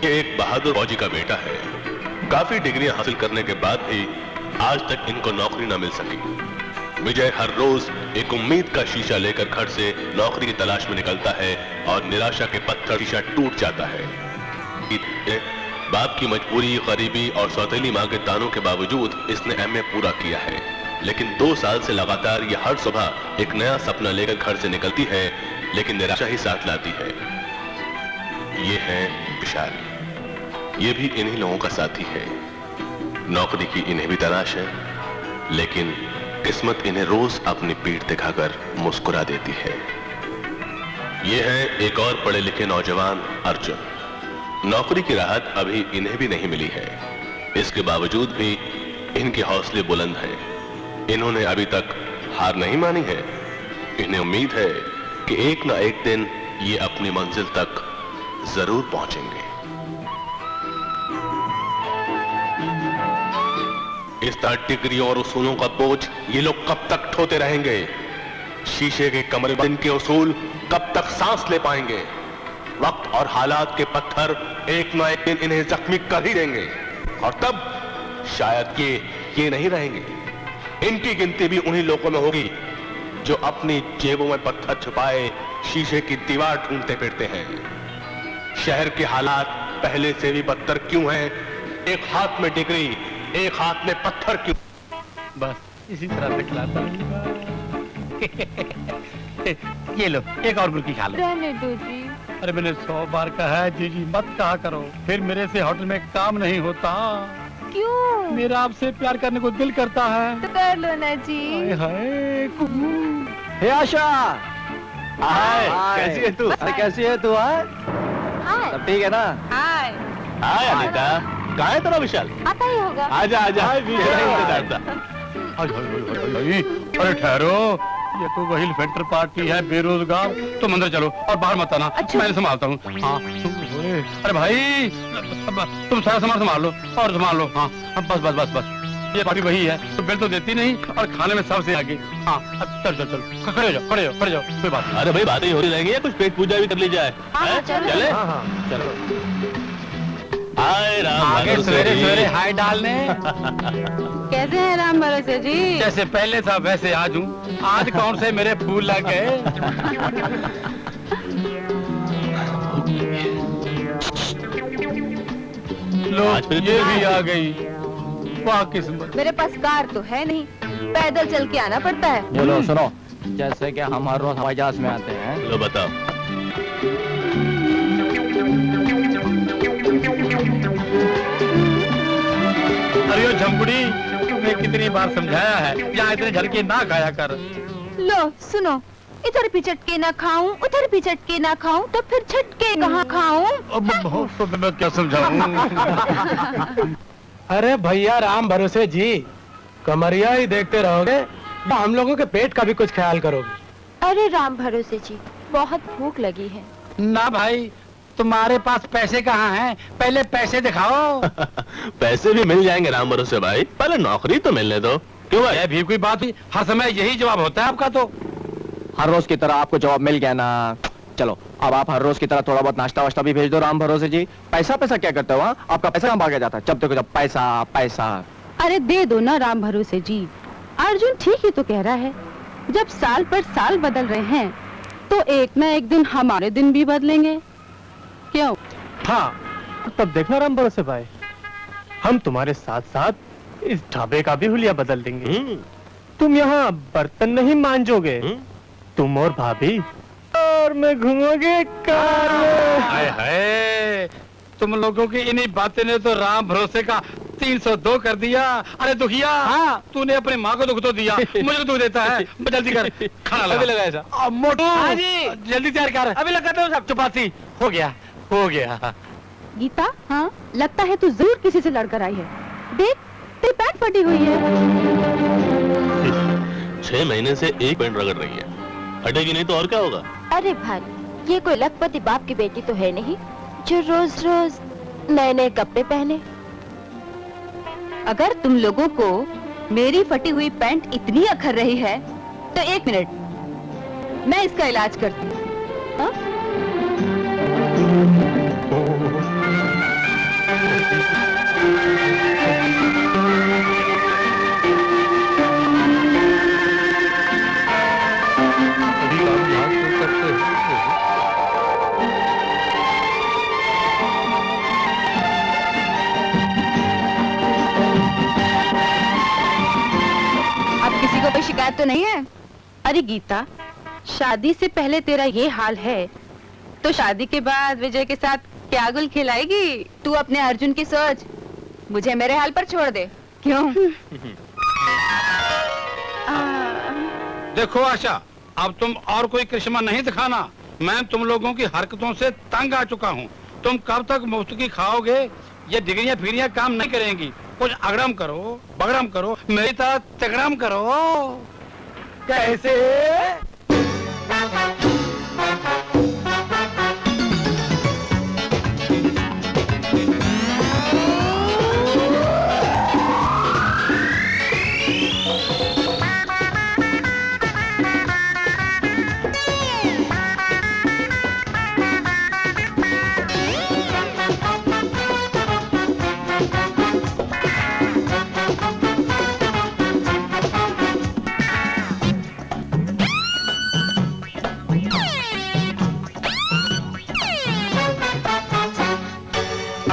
ये एक बहादुर फौजी का बेटा है। काफी डिग्रियां हासिल करने के बाद भी आज तक इनको नौकरी न मिल सकी। विजय हर रोज एक उम्मीद का शीशा लेकर घर से नौकरी की तलाश में निकलता है और निराशा के पत्थर शीशा टूट जाता है। बाप की मजबूरी, गरीबी और सौतेली मां के तानों के बावजूद इसने एमए पूरा किया है, लेकिन 2 साल से लगातार ये हर सुबह एक नया सपना लेकर घर से निकलती है, लेकिन निराशा ही साथ लाती है। ये है विशाल। ये भी इन्हीं लोगों का साथी है। नौकरी की इन्हें भी तलाश है, लेकिन किस्मत इन्हें रोज अपनी पीठ दिखाकर मुस्कुरा देती है। ये है एक और पढ़े लिखे नौजवान अर्जुन। नौकरी की राहत अभी इन्हें भी नहीं मिली है। इसके बावजूद भी इनके हौसले बुलंद हैं। इन्होंने अभी तक हार नहीं मानी है। इन्हें उम्मीद है कि एक ना एक दिन ये अपनी मंजिल तक जरूर पहुंचेंगे। इस तरह डिग्रियों और उसूलों का बोझ ये लोग कब तक ढोते रहेंगे? शीशे के कमरे बंद के उसूल कब तक सांस ले पाएंगे? वक्त और हालात के पत्थर एक ना एक दिन इन्हें जख्मी कर ही देंगे, और तब शायद ये नहीं रहेंगे। इनकी गिनती भी उन्हीं लोगों में होगी जो अपनी जेबों में पत्थर छुपाए शीशे की दीवार ढूंढते फिरते हैं। शहर के हालात पहले से भी बदतर क्यों हैं? एक हाथ में डिग्री, एक हाथ में पत्थर क्यों? बस इसी तरह से खिलाता हूँ। ये लो, एक और गुल्की खा लो। रहने दो जी। अरे मैंने 100 बार कहा है जी मत कहा करो, फिर मेरे से होटल में काम नहीं होता। क्यों? मेरा आपसे प्यार करने को दिल करता है। तो कर लो ना जी। हाय हे आशा, हाय, कैसी है तू? अरे कैसी है तू? हाय। सब ठीक है ना? हाय। हाय अनीता, कहाँ है तेरा विशाल? आता ही होगा। आजा आजा। अरे ठहरो, ये तो वही फेंटर पार्टी है बेरोजगार। तुम अंदर चलो और बाहर मत आना। अच्छा। मैं संभालता हूँ। हाँ। अरे भाई तुम सारा सामान संभाल लो और संभाल लो। हाँ बस बस बस बस, ये पार्टी वही है तो बिल तो देती नहीं और खाने में सबसे आगे। हाँ चल चल चल, खड़े हो जाओ खड़े हो जाओ, कोई बात नहीं। अरे भाई बातें हो रही रहेंगी, कुछ पेट पूजा भी कर ली जाए। चले? चलो हाय राम आगे सवेरे सवेरे हाय डालने। कैसे हैं राम भरोसे जी? जैसे पहले था वैसे आज हूँ। आज कौन से मेरे फूल लग गए? लो ये भी आ गई। वाह किस्मत। मेरे पास कार तो है नहीं, पैदल चल के आना पड़ता है। चलो सुनो, जैसे कि हम हर रोज हवाई जहाज में आते हैं। लो बताओ। अरे झमकुड़ी, तुमने कितनी बार समझाया है यहाँ इतने झलके ना खाया कर। लो सुनो, इधर भी चटके ना खाऊं, उधर भी चटके ना खाऊं, तो फिर झटके कहाँ खाऊं? अब मैं क्या समझाऊं? अरे भैया राम भरोसे जी, कमरिया ही देखते रहोगे तो हम लोगों के पेट का भी कुछ ख्याल करोगे? अरे राम भरोसे जी, बहुत भूख लगी है। ना भाई, तुम्हारे पास पैसे कहाँ हैं? पहले पैसे दिखाओ। पैसे भी मिल जाएंगे राम भरोसे भाई, पहले नौकरी तो मिलने दो। क्यों भाई? ये भी कोई बात हुई? हर समय यही जवाब होता है आपका। तो हर रोज की तरह आपको जवाब मिल गया ना। चलो अब आप हर रोज की तरह थोड़ा बहुत नाश्ता वाश्ता भी भेज दो राम भरोसे जी। पैसा पैसा क्या करते हो? आपका पैसा कहाँ भाग जाता है? जब देखो जब पैसा पैसा। अरे दे दो ना राम भरोसे जी। अर्जुन ठीक ही तो कह रहा है, जब साल पर साल बदल रहे हैं तो एक ना एक दिन हमारे दिन भी बदलेंगे। क्यों? हाँ तब देखना राम भरोसे भाई, हम तुम्हारे साथ साथ इस ढाबे का भी हुलिया बदल देंगे। तुम यहाँ बर्तन नहीं मांजोगे, तुम और भाभी और मैं घूमोगे कार में। हाय हाय, तुम लोगों की इन्हीं बातें ने तो राम भरोसे का 302 कर दिया। अरे दुखिया, हाँ तूने अपनी माँ को दुख तो दिया, मुझे दुख देता है। जल्दी कर, खाना लगा। अभी लगा ऐसा। अब मोटू, हाँ जी। जल्दी तैयार कर। अभी लगाते हो सब। चपाती हो गया हो गया। गीता, हाँ लगता है तू जरूर किसी से लड़कर आई है। देख तेरी पैंट फटी हुई है। 6 महीने से एक पैंट रगड़ रही है, हटेगी नहीं तो और क्या होगा? अरे भाई, ये कोई लखपति बाप की बेटी तो है नहीं जो रोज रोज नए नए कपड़े पहने। अगर तुम लोगों को मेरी फटी हुई पैंट इतनी अखर रही है तो 1 मिनट, मैं इसका इलाज करती हूँ। शिकायत तो नहीं है? अरे गीता, शादी से पहले तेरा ये हाल है तो शादी के बाद विजय के साथ क्या गुल खिलाएगी? तू अपने अर्जुन की सोच, मुझे मेरे हाल पर छोड़ दे। क्यों? देखो आशा, अब तुम और कोई करिश्मा नहीं दिखाना। मैं तुम लोगों की हरकतों से तंग आ चुका हूँ। तुम कब तक मुफ्त की खाओगे? ये डिग्रियां फिरियां काम नहीं करेंगी। कुछ अगड़म करो, बगड़म करो, मेरी तरह तगड़म करो। कैसे?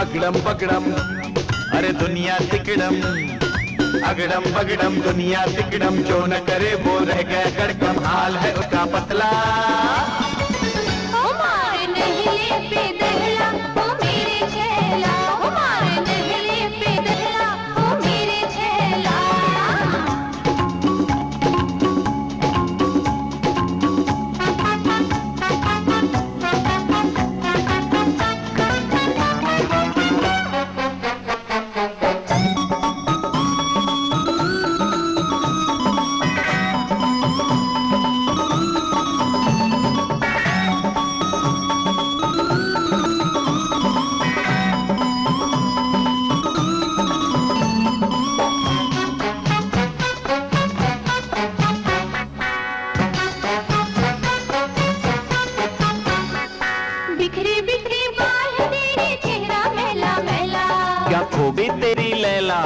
अगड़म बगड़म अरे दुनिया तिकड़म, अगड़म बगड़म दुनिया तिकड़म, जो न करे वो रह गया कड़कम, हाल है उसका पतला। क्या खूबी तेरी लैला,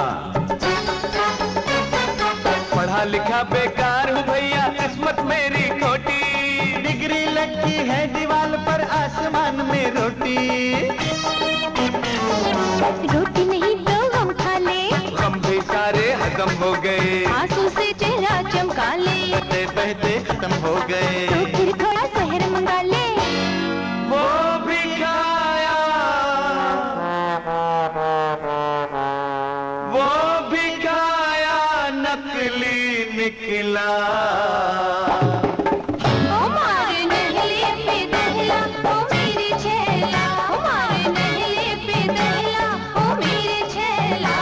पढ़ा लिखा बेकार हूँ भैया, किस्मत मेरी खोटी, डिग्री लगी है दीवार पर आसमान में रोटी। रोटी नहीं तो हम खा ले, हम भी सारे हजम हो गए, आंसू से चेहरा चमका ले, बहते बहते खत्म हो गए। तो फिर थोड़ा शहर मंगा ले। वो भी खाया, वो भी खाया, नकली निकला। हमारे नहले पे दहला ओ मेरी छैला, हमारे नहले पे दहला ओ मेरी छैला।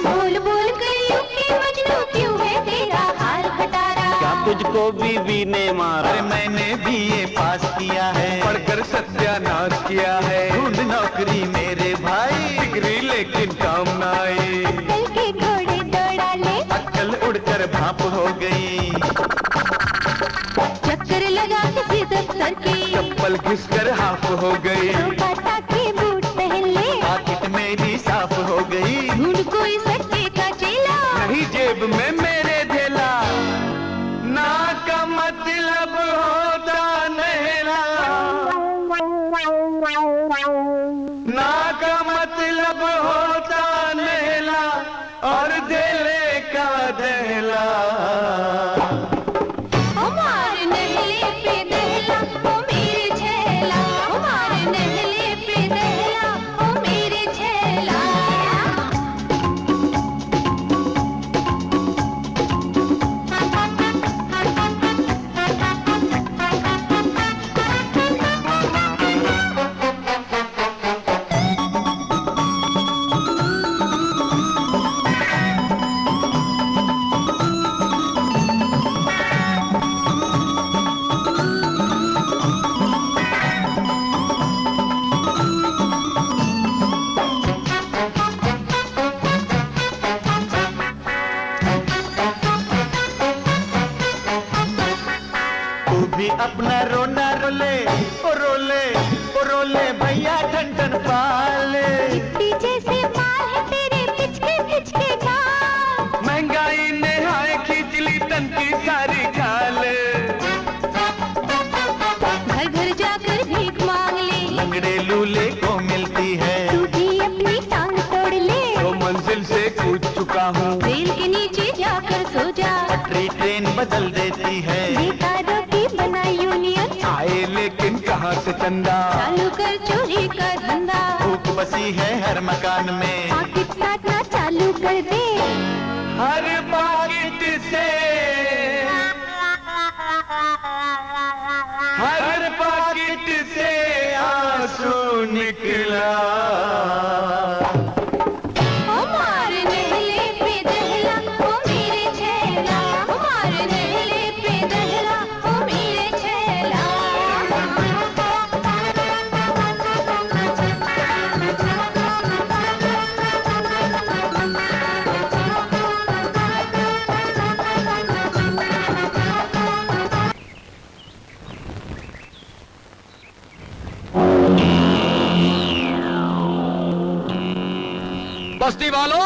बोल बोल कर यूं के मजनू क्यों है तेरा हाल खटारा? क्या तुझको बीवी ने मारा? अरे मैंने भी ये पास किया है, पढ़कर सत्यानाश किया है, ढूंढ नौकरी मेरे भाई, डिग्री लेकिन काम न आई, कल के घोड़े दौड़ा ले, अक्ल उड़कर भाप हो गई, चक्कर लगा किसी दफ्तर की, चप्पल घिसकर हाफ हो गई, तो बाटा के बूट पहन ले, पाकिट मेरी साफ हो गई, ढूंढ कोई सट्टे का चेला, नहीं जेब में मेरे धेला, ना का मतलब होता नहला, ना का मतलब होता नहला, और धेले का दहला। हमारे नहले पे दहला ओ मेरी छैला, हमारे नहले पे दहला ओ मेरी छैला। तू भी अपना रोना रोले, ओ रोले रोले भैया ठन ठन पाल, पीछे से बाल है तेरे पिचके पिचके गाल। महंगाई ने हाय खींच ली तन की सारी खाल। घर घर जाकर भीख मांग ले, लंगड़े लूले को मिलती है, तू भी अपनी टांग तोड़ ले। तो मंजिल से कूद चुका हूँ, रेल के नीचे जाकर सो जा, पटरी ट्रेन बदल देती है। बेकारों की बना यूनियन, आए लेकिन कहाँ से चंदा, चालू कर चोरी का धंधा। भूख बसी है हर मकान में, पाकिट काटना चालू कर दे। हर पाकिट से, हर पाकिट से आंसू निकला। हमारे नहले पे दहला ओ मेरे छैला, हमारे नहले पे दहला ओ मेरे छैला। बस्ती वालों,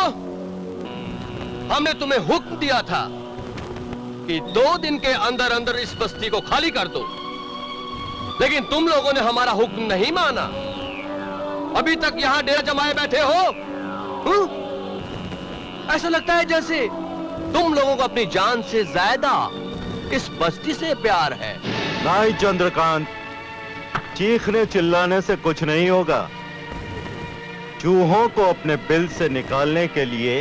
हमने तुम्हें हुक्म दिया था कि 2 दिन के अंदर अंदर इस बस्ती को खाली कर दो, लेकिन तुम लोगों ने हमारा हुक्म नहीं माना। अभी तक यहां डेरा जमाए बैठे हो। ऐसा लगता है जैसे तुम लोगों को अपनी जान से ज्यादा इस बस्ती से प्यार है। नहीं चंद्रकांत, चीखने चिल्लाने से कुछ नहीं होगा। चूहों को अपने बिल से निकालने के लिए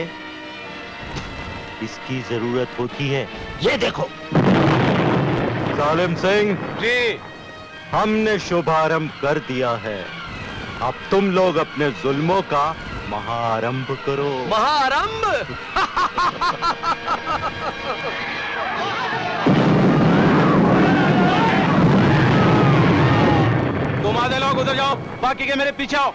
इसकी जरूरत होती है। ये देखो। सालिम सिंह जी, हमने शुभारंभ कर दिया है, अब तुम लोग अपने जुल्मों का महाआरंभ करो। महाआरंभ। तुम आधे लोग उधर जाओ, बाकी के मेरे पीछे आओ।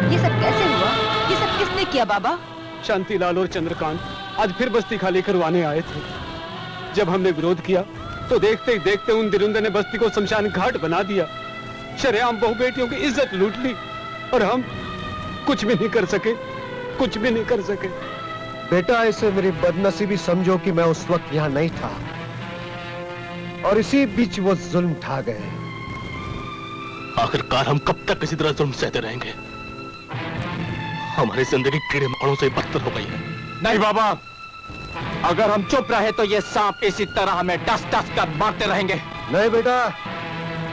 ये सब कैसे हुआ? ये सब किसने किया बाबा? शांतिलाल और चंद्रकांत आज फिर बस्ती खाली करवाने आए थे। जब हमने विरोध किया तो देखते ही देखते उन दिरुंदे ने बस्ती को शमशान घाट बना दिया, शरेआम बहु बेटियों की इज्जत लूट ली और हम कुछ भी नहीं कर सके, कुछ भी नहीं कर सके। बेटा, इसे मेरी बदनसीबी समझो कि मैं उस वक्त यहाँ नहीं था और इसी बीच वो जुल्म ढा गए। आखिरकार हम कब तक इसी तरह जुल्म सहते रहेंगे? हमारी जिंदगी कीड़े मकोड़ों से बदतर हो गई है। नहीं बाबा, अगर हम चुप रहे तो ये सांप इसी तरह हमें डस डस कर मारते रहेंगे। नहीं बेटा,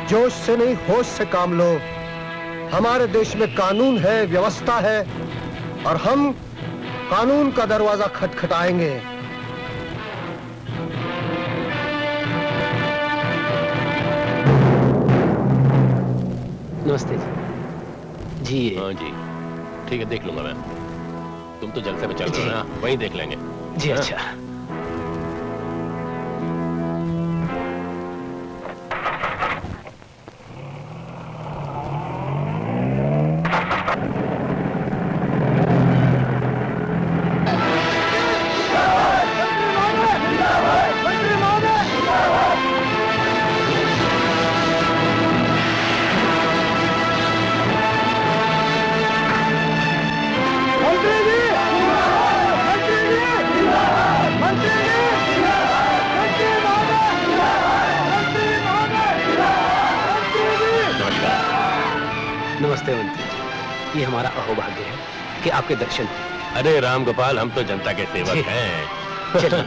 जोश से नहीं होश से काम लो। हमारे देश में कानून है, व्यवस्था है और हम कानून का दरवाजा खटखटाएंगे। नमस्ते जी। हाँ जी, ठीक है, देख लूंगा मैं। तुम तो जलसे में चल रहे हो ना, वहीं देख लेंगे। जी हाँ? अच्छा। नमस्ते मंत्री जी, ये हमारा अहोभाग्य है कि आपके दर्शन हुए। अरे राम गोपाल, हम तो जनता के सेवक हैं। चलिए।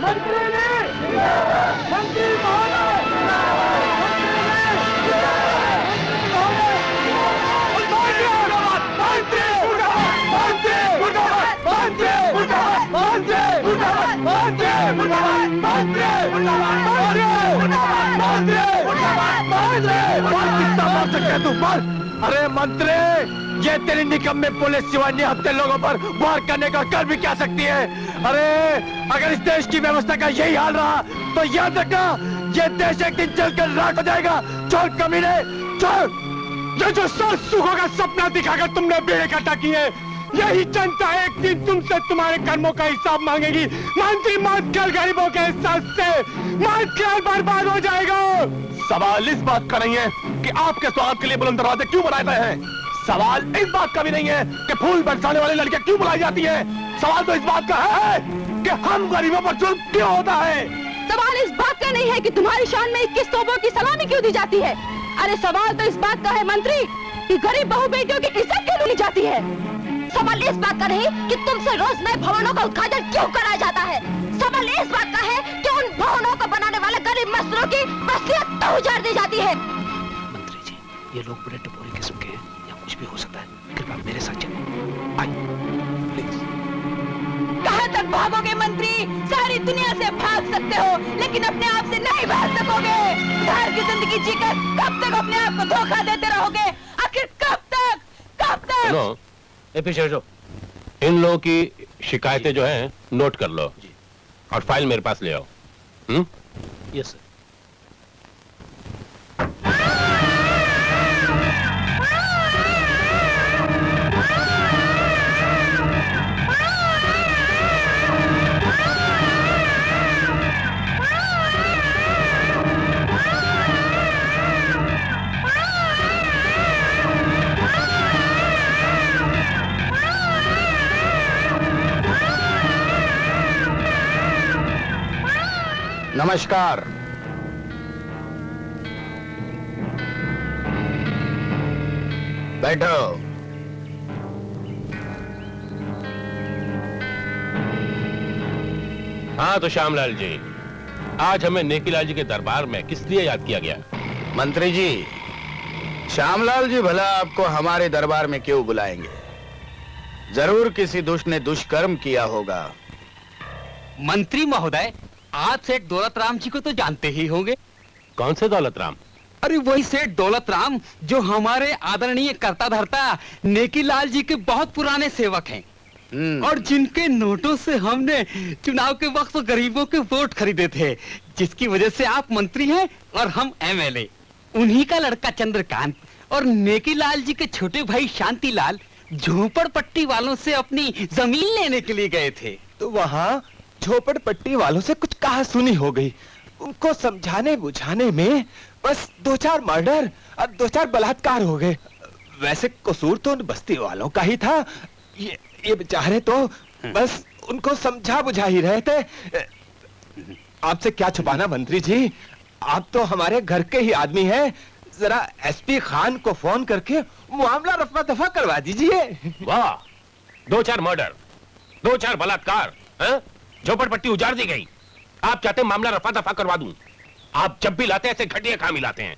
अरे मंत्री, ये तेरी निकम्मे पुलिस सिवाय निहत्थे लोगों पर वार करने का कर भी क्या सकती है? अरे अगर इस देश की व्यवस्था का यही हाल रहा तो याद रखना, ये देश एक दिन जलकर राख हो जाएगा। चोर कमीने, चोर! ये जो सर सुखों का सपना दिखाकर तुमने बेड़े इकट्ठा किए, यही जनता एक दिन तुमसे तुम्हारे कर्मों का हिसाब मांगेगी। मंत्री मत कर गरीबों के एहसास से, मत कर, बर्बाद हो जाएगा। सवाल इस बात का नहीं है कि आपके स्वागत के लिए बुलंद दरवाजे क्यों बनाए गए हैं। सवाल इस बात का भी नहीं है कि फूल बरसाने वाली लड़कियां क्यों बुलाई जाती हैं। सवाल तो इस बात का है कि हम गरीबों पर जुल्म क्यों होता है। सवाल इस बात का नहीं है कि तुम्हारी शान में 21 तोपों की सलामी क्यों दी जाती है। अरे सवाल तो इस बात का है मंत्री कि गरीब बहू बेटियों की इज्जत क्यों ली जाती है। सवाल इस बात का नहीं कि तुमसे रोज नए भवनों का उद्घाटन क्यों कराया जाता है। सवाल इस बात का है कि उन भवनों को बनाने वाले गरीब मजदूरों की वसीयत तो उजाड़ दी जाती है। मंत्री जी, ये लोग बड़े टपोरी किस्म के हैं, या कुछ भी हो सकता है। कृपया मेरे साथ चलिए, आइए प्लीज। कहाँ तक भागोगे मंत्री? सारी दुनिया से भाग सकते हो लेकिन अपने आप से नहीं भाग सकोगे। घर की जिंदगी जीकर कब तक अपने आप को धोखा देते रहोगे? आखिर कब तक, कब तक? सुनो, ए पीछे हटो। इन लोगों की शिकायतें जो हैं नोट कर लो और फाइल मेरे पास ले आओ। Yes sir. नमस्कार। बैठो। हाँ तो श्यामलाल जी, आज हमें नेकीलाल जी के दरबार में किस लिए याद किया गया? मंत्री जी, श्यामलाल जी भला आपको हमारे दरबार में क्यों बुलाएंगे? जरूर किसी दुष्ट ने दुष्कर्म किया होगा। मंत्री महोदय, आप सेठ दौलत राम जी को तो जानते ही होंगे। कौन से दौलत राम? अरे वही सेठ दौलत राम जो हमारे आदरणीय कर्ता धर्ता नेकीलाल जी के बहुत पुराने सेवक हैं और जिनके नोटों से हमने चुनाव के वक्त गरीबों के वोट खरीदे थे, जिसकी वजह से आप मंत्री हैं और हम एमएलए। उन्हीं का लड़का चंद्रकांत और नेकीलाल जी के छोटे भाई शांतिलाल झोपड़पट्टी वालों से अपनी जमीन लेने के लिए गए थे। तो वहाँ झोपड़पट्टी वालों से कुछ कहासुनी हो गई। उनको समझाने बुझाने में बस 2-4 मर्डर और 2-4 बलात्कार हो गए। वैसे कसूर तो उन बस्ती वालों का ही था। ये बेचारे तो बस उनको समझा बुझा ही रहे थे। आपसे क्या छुपाना मंत्री जी, आप तो हमारे घर के ही आदमी हैं। जरा एसपी खान को फोन करके मामला रफा दफा करवा दीजिए। वाह, 2-4 मर्डर, 2-4 बलात्कार, झोपड़पट्टी उजाड़ दी गई। आप चाहते मामला रफा दफा करवा दूं? आप जब भी लाते ऐसे घटिया काम ही लाते हैं।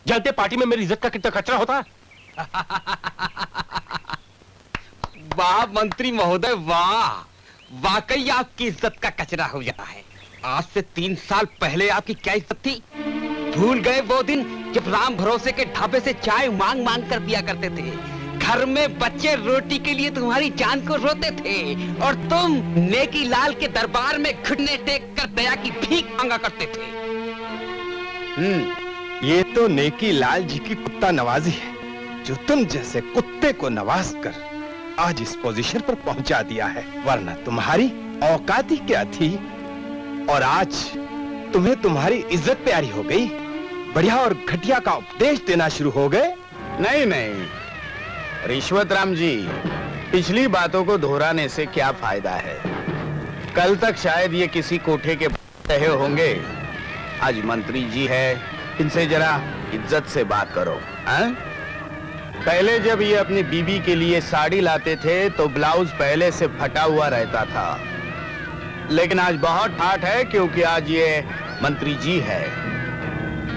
जलते पार्टी में मेरी इज्जत का कितना कचरा होता। वाह मंत्री महोदय वाह, वाकई आपकी इज्जत का कचरा हो जाता है। आज से 3 साल पहले आपकी क्या इज्जत थी? भूल गए वो दिन जब राम भरोसे के ढाबे से चाय मांग मांग कर पिया करते थे। घर में बच्चे रोटी के लिए तुम्हारी जान को रोते थे और तुम नेकीलाल के दरबार में घुटने टेक कर दया की भीख मांगा करते थे। ये तो नेकीलाल जी की कुत्ता नवाजी है, जो तुम जैसे कुत्ते को नवाज कर आज इस पोजीशन पर पहुंचा दिया है। वरना तुम्हारी औकात ही क्या थी। और आज तुम्हें तुम्हारी इज्जत प्यारी हो गई, बढ़िया और घटिया का उपदेश देना शुरू हो गए। नहीं नहीं रिश्वत राम जी, पिछली बातों को दोहराने से क्या फायदा है। कल तक शायद ये किसी कोठे के रहे होंगे, आज मंत्री जी है, इनसे जरा इज्जत से बात करो। पहले जब ये अपनी बीबी के लिए साड़ी लाते थे तो ब्लाउज पहले से फटा हुआ रहता था, लेकिन आज बहुत ठाठ है क्योंकि आज ये मंत्री जी है।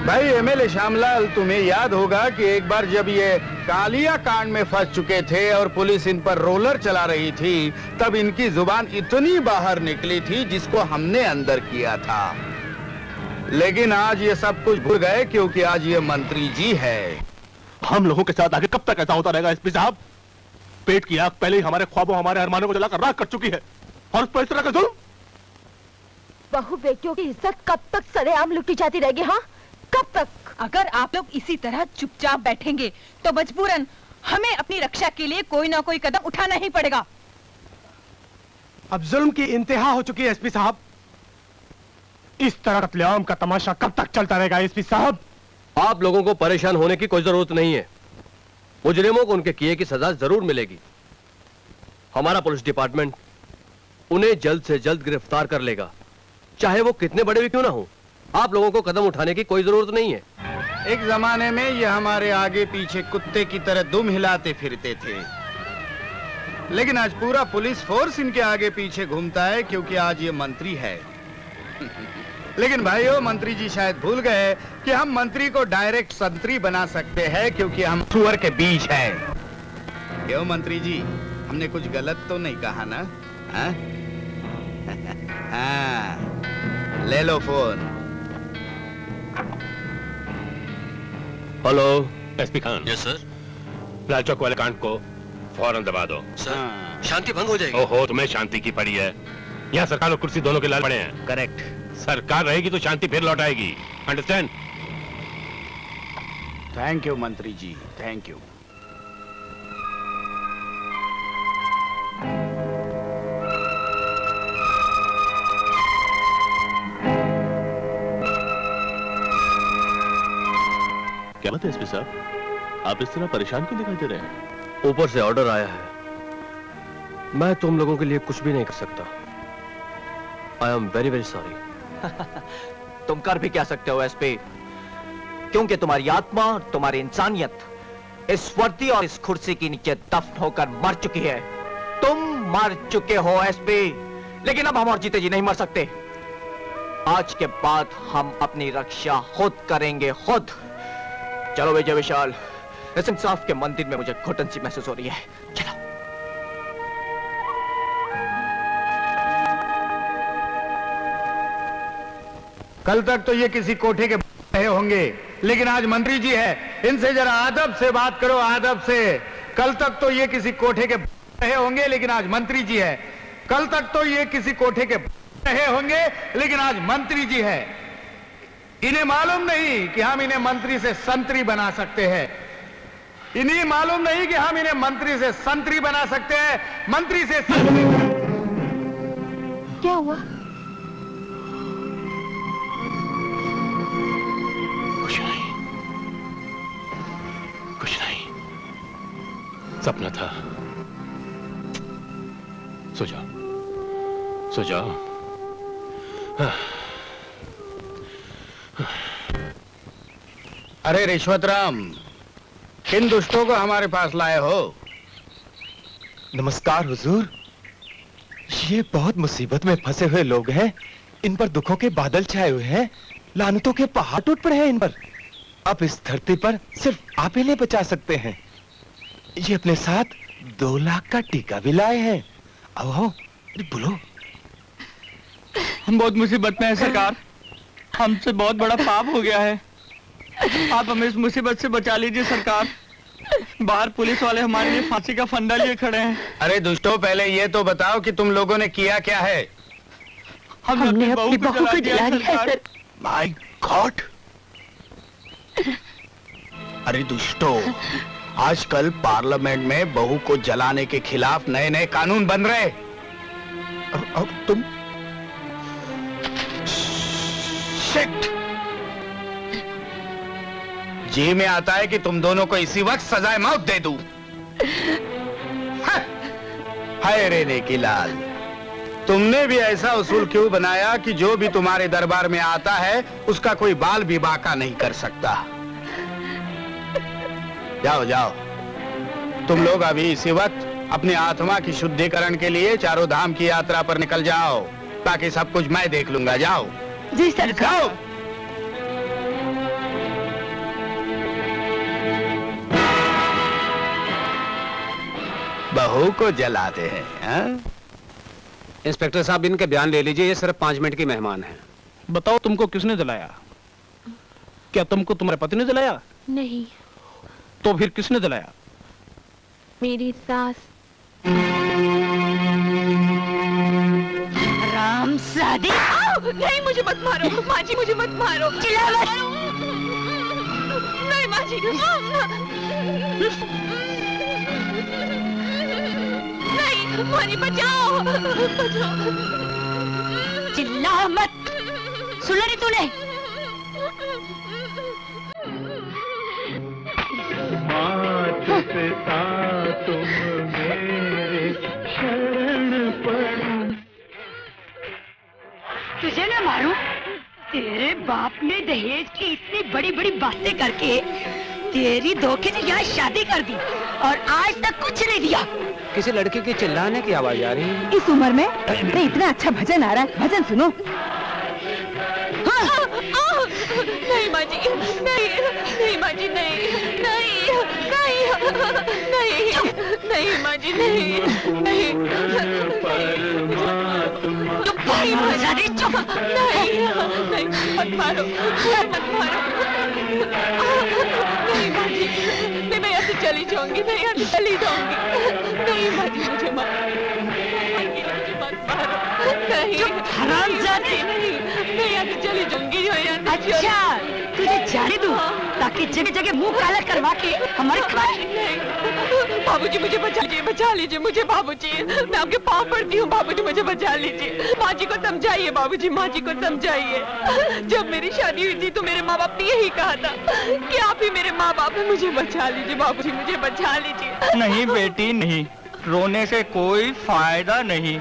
भाई एमएलए श्यामलाल, तुम्हें याद होगा कि एक बार जब ये कालिया कांड में फंस चुके थे और पुलिस इन पर रोलर चला रही थी, तब इनकी जुबान इतनी बाहर निकली थी जिसको हमने अंदर किया था। लेकिन आज ये सब कुछ भूल गए क्योंकि आज ये मंत्री जी है। हम लोगों के साथ आगे कब तक ऐसा होता रहेगा एसपी साहब? पेट की आग पहले ही हमारे ख्वाबों, हमारे अरमानों को जलाकर राख कर चुकी है, और उस पर इस तरह का जुल्म। बहू बेटियों की इज्जत कब तक सरेआम लुटी जाती रहेगी? हाँ, कब तक? अगर आप लोग इसी तरह चुपचाप बैठेंगे तो मजबूरन हमें अपनी रक्षा के लिए कोई ना कोई कदम उठाना ही पड़ेगा। अब जुल्म की इंतहा हो चुकी है एसपी साहब। इस तरह कत्लेआम का तमाशा कब तक चलता रहेगा एसपी साहब? आप लोगों को परेशान होने की कोई जरूरत नहीं है। मुजरिमों को उनके किए की सजा जरूर मिलेगी। हमारा पुलिस डिपार्टमेंट उन्हें जल्द से जल्द गिरफ्तार कर लेगा, चाहे वो कितने बड़े भी क्यों ना हो। आप लोगों को कदम उठाने की कोई जरूरत नहीं है। एक जमाने में ये हमारे आगे पीछे कुत्ते की तरह दुम हिलाते फिरते थे, लेकिन आज पूरा पुलिस फोर्स इनके आगे पीछे घूमता है क्योंकि आज ये मंत्री है। लेकिन भाइयों, मंत्री जी शायद भूल गए कि हम मंत्री को डायरेक्ट संतरी बना सकते हैं क्योंकि हम सुअर के बीज हैं। क्यों मंत्री जी, हमने कुछ गलत तो नहीं कहा ना? हाँ? हाँ, ले लो phone. Hello SP Khan. Yes sir. Lal Chowk वाले कांड को फौरन दबा दो। सर, शांति भंग हो जाएगी। ओहो, तुम्हें शांति की पड़ी है। यहाँ सरकार और कुर्सी दोनों के लाल पड़े हैं। करेक्ट। सरकार रहेगी तो शांति फिर लौट आएगी। अंडरस्टैंड? थैंक यू मंत्री जी, थैंक यू। क्या बात है एसपी साहब, आप इस तरह परेशान क्यों दिखाई दे रहे हैं? ऊपर से ऑर्डर आया है, मैं तुम लोगों के लिए कुछ भी नहीं कर सकता। I am very very sorry. तुम कर भी क्या सकते हो एसपी, क्योंकि तुम्हारी आत्मा, तुम्हारी इंसानियत इस वर्दी और इस कुर्सी के नीचे दफन होकर मर चुकी है। तुम मर चुके हो एसपी, लेकिन अब हम और जीते जी नहीं मर सकते। आज के बाद हम अपनी रक्षा खुद करेंगे, खुद। चलो विजय विशाल, इस इंसाफ के मंदिर में मुझे घुटन सी महसूस हो रही है। चलो। कल तक तो ये किसी कोठे के रहे होंगे, लेकिन आज मंत्री जी है, इनसे जरा आदब से बात करो, आदब से। कल तक तो ये किसी कोठे के रहे होंगे, लेकिन आज मंत्री जी है। कल तक तो ये किसी कोठे के रहे होंगे, लेकिन आज मंत्री जी है। इन्हें मालूम नहीं कि हम इन्हें मंत्री से संतरी बना सकते हैं। इन्हें मालूम नहीं कि हम इन्हें मंत्री से संतरी बना सकते हैं। मंत्री से संतरी। क्या हुआ? कुछ नहीं, सपना था। सो जाओ, सो जाओ। अरे रिश्वतराम, किन दुष्टों को हमारे पास लाए हो? नमस्कार हुजूर। ये बहुत मुसीबत में फंसे हुए लोग हैं। इन पर दुखों के बादल छाए हुए हैं, लानतों के पहाड़ टूट पड़े हैं इन पर। अब इस धरती पर सिर्फ आप ही नहीं बचा सकते हैं। ये अपने साथ 2 लाख का टीका भी लाए हैं। आओ, बोलो। हम बहुत मुसीबत में हैं सरकार, हमसे बहुत बड़ा पाप हो गया है। आप हमें इस मुसीबत से बचा लीजिए सरकार। बाहर पुलिस वाले हमारे लिए फांसी का फंदा लिए खड़े हैं। अरे दुष्टों, पहले ये तो बताओ कि तुम लोगों ने किया क्या है? हमने अपनी बहू को जला दिया है सर। My God! अरे दुष्टों, आजकल पार्लियामेंट में बहू को जलाने के खिलाफ नए नए कानून बन रहे। और तुम शिट! जी में आता है कि तुम दोनों को इसी वक्त सजाए मौत दे दूं। हाय रे नेकी लाल, तुमने भी ऐसा उसूल क्यों बनाया कि जो भी तुम्हारे दरबार में आता है उसका कोई बाल भी बाका नहीं कर सकता? जाओ जाओ, तुम लोग अभी इसी वक्त अपनी आत्मा की शुद्धिकरण के लिए चारों धाम की यात्रा पर निकल जाओ, बाकी सब कुछ मैं देख लूंगा। जाओ। जी सरकार। जाओ। बहू को जलाते हैं, हाँ? इंस्पेक्टर साहब, इनके बयान ले लीजिए, ये सिर्फ 5 मिनट की मेहमान है। बताओ तुमको किसने जलाया? क्या तुमको तुम्हारे पति ने जलाया? नहीं, तो फिर किसने जलाया? मेरी सास। राम सादी। नहीं, मुझे मत मारो माँ जी, मुझे मत मारो। चिल्ला मत। नहीं माँ जी। नहीं माँ जी, बचाओ बचाओ। चिल्ला मत। सुन रही तूने? तुम मेरे शरण पड़ो। तुझे ना मारूं? तेरे बाप ने दहेज की इतनी बड़ी बड़ी बातें करके तेरी धोखे से यहाँ शादी कर दी और आज तक कुछ नहीं दिया। किसी लड़के के चिल्लाने की आवाज आ रही है। इस उम्र में नहीं, इतना अच्छा भजन आ रहा है, भजन सुनो। हाँ। नहीं माँ जी, नहीं माँ जी, नहीं माँ जी, नहीं। चुप। नहीं, मत मारो, मत मारो। नहीं माँ जी, मैं यहाँ से चली जाऊंगी, मैं यहाँ से चली जाऊंगी। नहीं माँ जी, मुझे मत मारो। नहीं, हरामजादी। नहीं, मैं यहाँ से चली जाऊंगी। अच्छा, तुझे जाने दूं ताकि जगह जगह मुंह काला करवा के हमारे बाबूजी मुझे बचा लीजिए मुझे बाबूजी, मैं आपके पाँव पड़ती हूँ बाबूजी, मुझे बचा लीजिए। माँ जी को समझाइए बाबूजी, माँ जी को समझाइए। जब मेरी शादी हुई थी तो मेरे माँ बाप ने यही कहा था कि आप ही मेरे माँ बाप हैं, मुझे बचा लीजिए बाबूजी, मुझे बचा लीजिए। नहीं बेटी नहीं, रोने से कोई फायदा नहीं।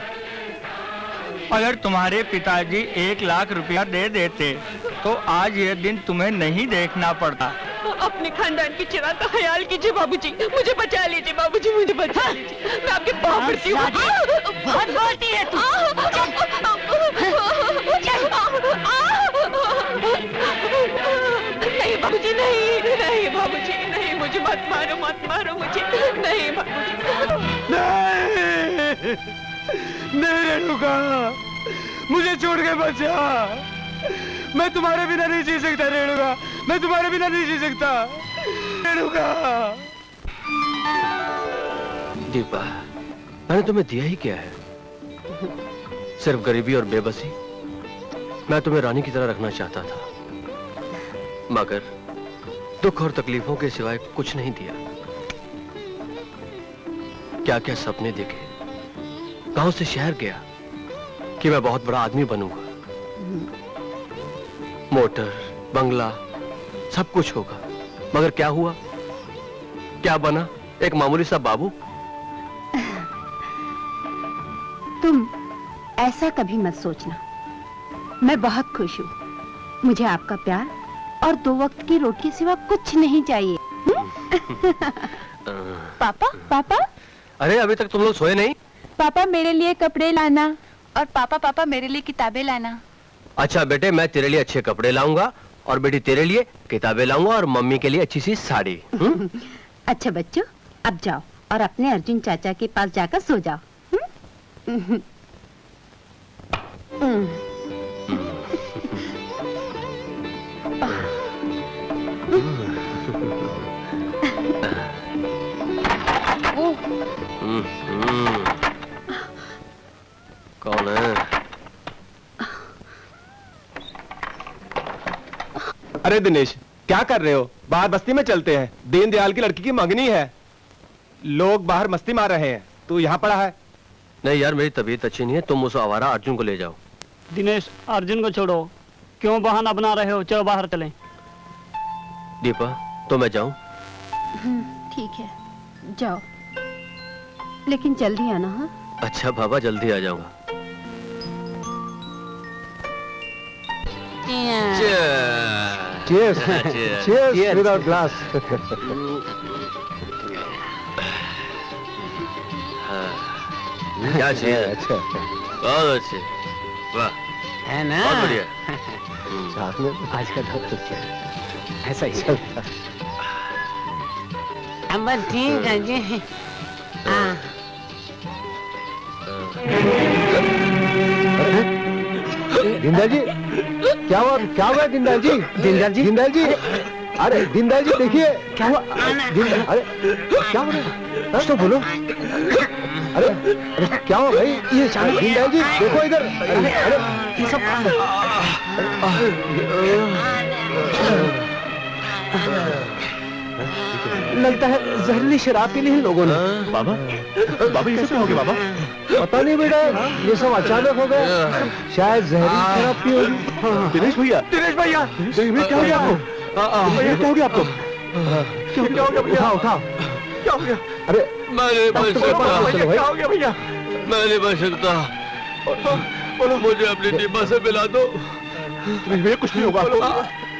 अगर तुम्हारे पिताजी 1 लाख रुपया दे देते तो आज ये दिन तुम्हें नहीं देखना पड़ता। अपने खानदान की चिराग का ख्याल कीजिए बाबूजी, मुझे बचा लीजिए बाबूजी, मुझे बचा लीजिए। मैं आपके पाँव पड़ती हूँ। बहुत बोलती है तू। नहीं बाबूजी, नहीं बाबूजी, नहीं, मुझे मत मारो मुझे, नहीं बाबूजी। नहीं रेणुका, मुझे छोड़ के बचा। मैं तुम्हारे बिना नहीं जी सकता रेणुका, मैं तुम्हारे बिना नहीं जी सकता रेणुका। दीपा, मैंने तुम्हें दिया ही क्या है? सिर्फ गरीबी और बेबसी। मैं तुम्हें रानी की तरह रखना चाहता था, मगर दुख और तकलीफों के सिवाय कुछ नहीं दिया। क्या क्या सपने देखे, गांव से शहर गया कि मैं बहुत बड़ा आदमी बनूंगा, मोटर बंगला सब कुछ होगा, मगर क्या हुआ, क्या बना? एक मामूली सा बाबू। तुम ऐसा कभी मत सोचना, मैं बहुत खुश हूँ। मुझे आपका प्यार और 2 वक्त की रोटी सिवा कुछ नहीं चाहिए। पापा, अरे अभी तक तुम लोग सोए नहीं? पापा मेरे लिए कपड़े लाना, और पापा मेरे लिए किताबें लाना। अच्छा बेटे, मैं तेरे लिए अच्छे कपड़े लाऊंगा और बेटी तेरे लिए किताबें लाऊंगा और मम्मी के लिए अच्छी सी साड़ी। अच्छा बच्चों, अब जाओ और अपने अर्जुन चाचा के पास जाकर सो जाओ। कौन है? अरे दिनेश, क्या कर रहे हो? बाहर बस्ती में चलते हैं, दीनदयाल की लड़की की मंगनी है। लोग बाहर मस्ती मार रहे हैं, तू यहाँ पड़ा है। नहीं यार, मेरी तबीयत अच्छी नहीं है, तुम उस आवारा अर्जुन को ले जाओ। दिनेश, अर्जुन को छोड़ो, क्यों बहाना बना रहे हो? चलो बाहर चलें। दीपा, तो मैं जाऊं? ठीक है, जाओ, लेकिन जल्दी आना। हाँ, अच्छा बाबा, जल्दी आ जाऊंगा। Cheers. Cheers. Cheers with our glass. क्या चाहिए? अच्छा बहुत अच्छे, वाह, है ना? बहुत बढ़िया। साथ में आज का दौर तो क्या ऐसा ही है। चलता। अब ठीक है जी। हाँ। जिंदाल जी क्या हुआ जिंदाल जी? जिंदाल जी अरे जिंदाल जी देखिए क्या हुआ? अरे क्या हो रहा है? कुछ तो बोलो। अरे क्या हुआ भाई? ये जिंदाल जी देखो इधर। अरे ये सब लगता है जहरीली शराब पी ली इन लोगों ने। बाबा बाबा ये कैसे हो गया बाबा? पता नहीं बेटा, ये सब अचानक हो गए। शायद जहरीली शराब पी होगी। दिनेश भैया दिनेश भैया क्या हो गया आपको? भैया क्या हो गया आपको? क्या हो गया भैया? उठाओ क्या हो गया? अरे मैं नहीं बच सकता, क्या हो गया भैया? मैं नहीं बच सकता। बोलो मुझे अपनी डिब्बा से मिला दो। भैया कुछ नहीं होगा आपको।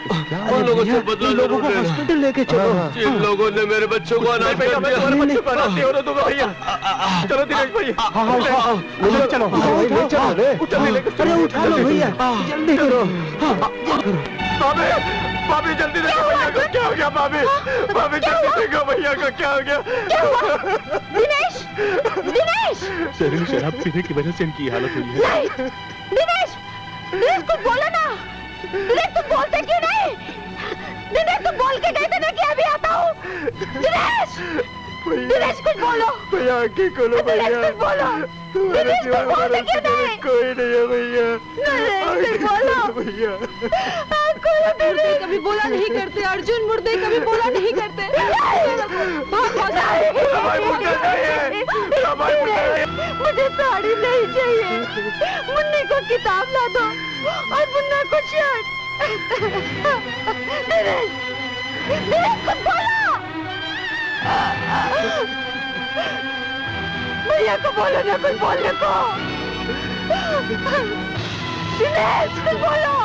उन लोगों से बदला लोगों को जरूर लेना। हॉस्पिटल लेके चलो। जिन लोगों ने मेरे बच्चों को अनाथ कर दिया। चलो दिनेश भैया। हाँ चलो चलो रे। अरे उठा लो भैया, जल्दी करो। भाभी जल्दी देखो भैया को क्या हो गया। भाभी जल्दी देखो भैया को क्या हो गया। दिनेश दिनेश जहरीली शराब पीने की वजह से इनकी ये हालत हुई है। नहीं दिनेश दिनेश कुछ बोलो ना। दिनेश तुम बोलते क्यों नहीं? दिनेश तुम बोल के गए थे ना कि अभी आता हूँ। दिनेश दिनेश कुछ बोलो। भैया आंखें खोलो दिनेश कुछ बोलो। दिनेश कुछ बोलते क्यों नहीं? कोई नहीं है भैया। दिनेश बोलो भैया मुर्दे कभी बोला नहीं करते अर्जुन, मुर्दे कभी बोला नहीं करते। मुझे साड़ी नहीं चाहिए, मुन्नी को किताब ला दो और मुन्ना को शर्ट। दिनेश कुछ बोलो। भैया को बोलो ना कुछ बोलने को। दिनेश कुछ बोलो।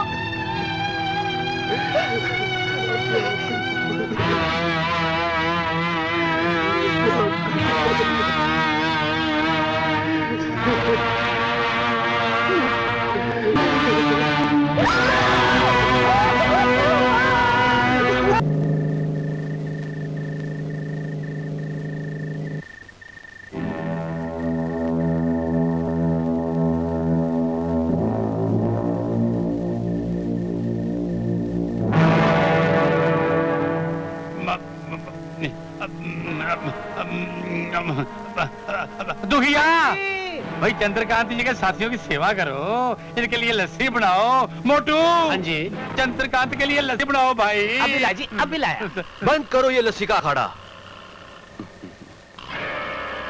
दुखिया भाई चंद्रकांत जी के साथियों की सेवा करो, इनके लिए लस्सी बनाओ। मोटू हाँ जी चंद्रकांत के लिए लस्सी बनाओ भाई। अभी ला जी, अभी लाया। बंद करो ये लस्सी का अखाड़ा।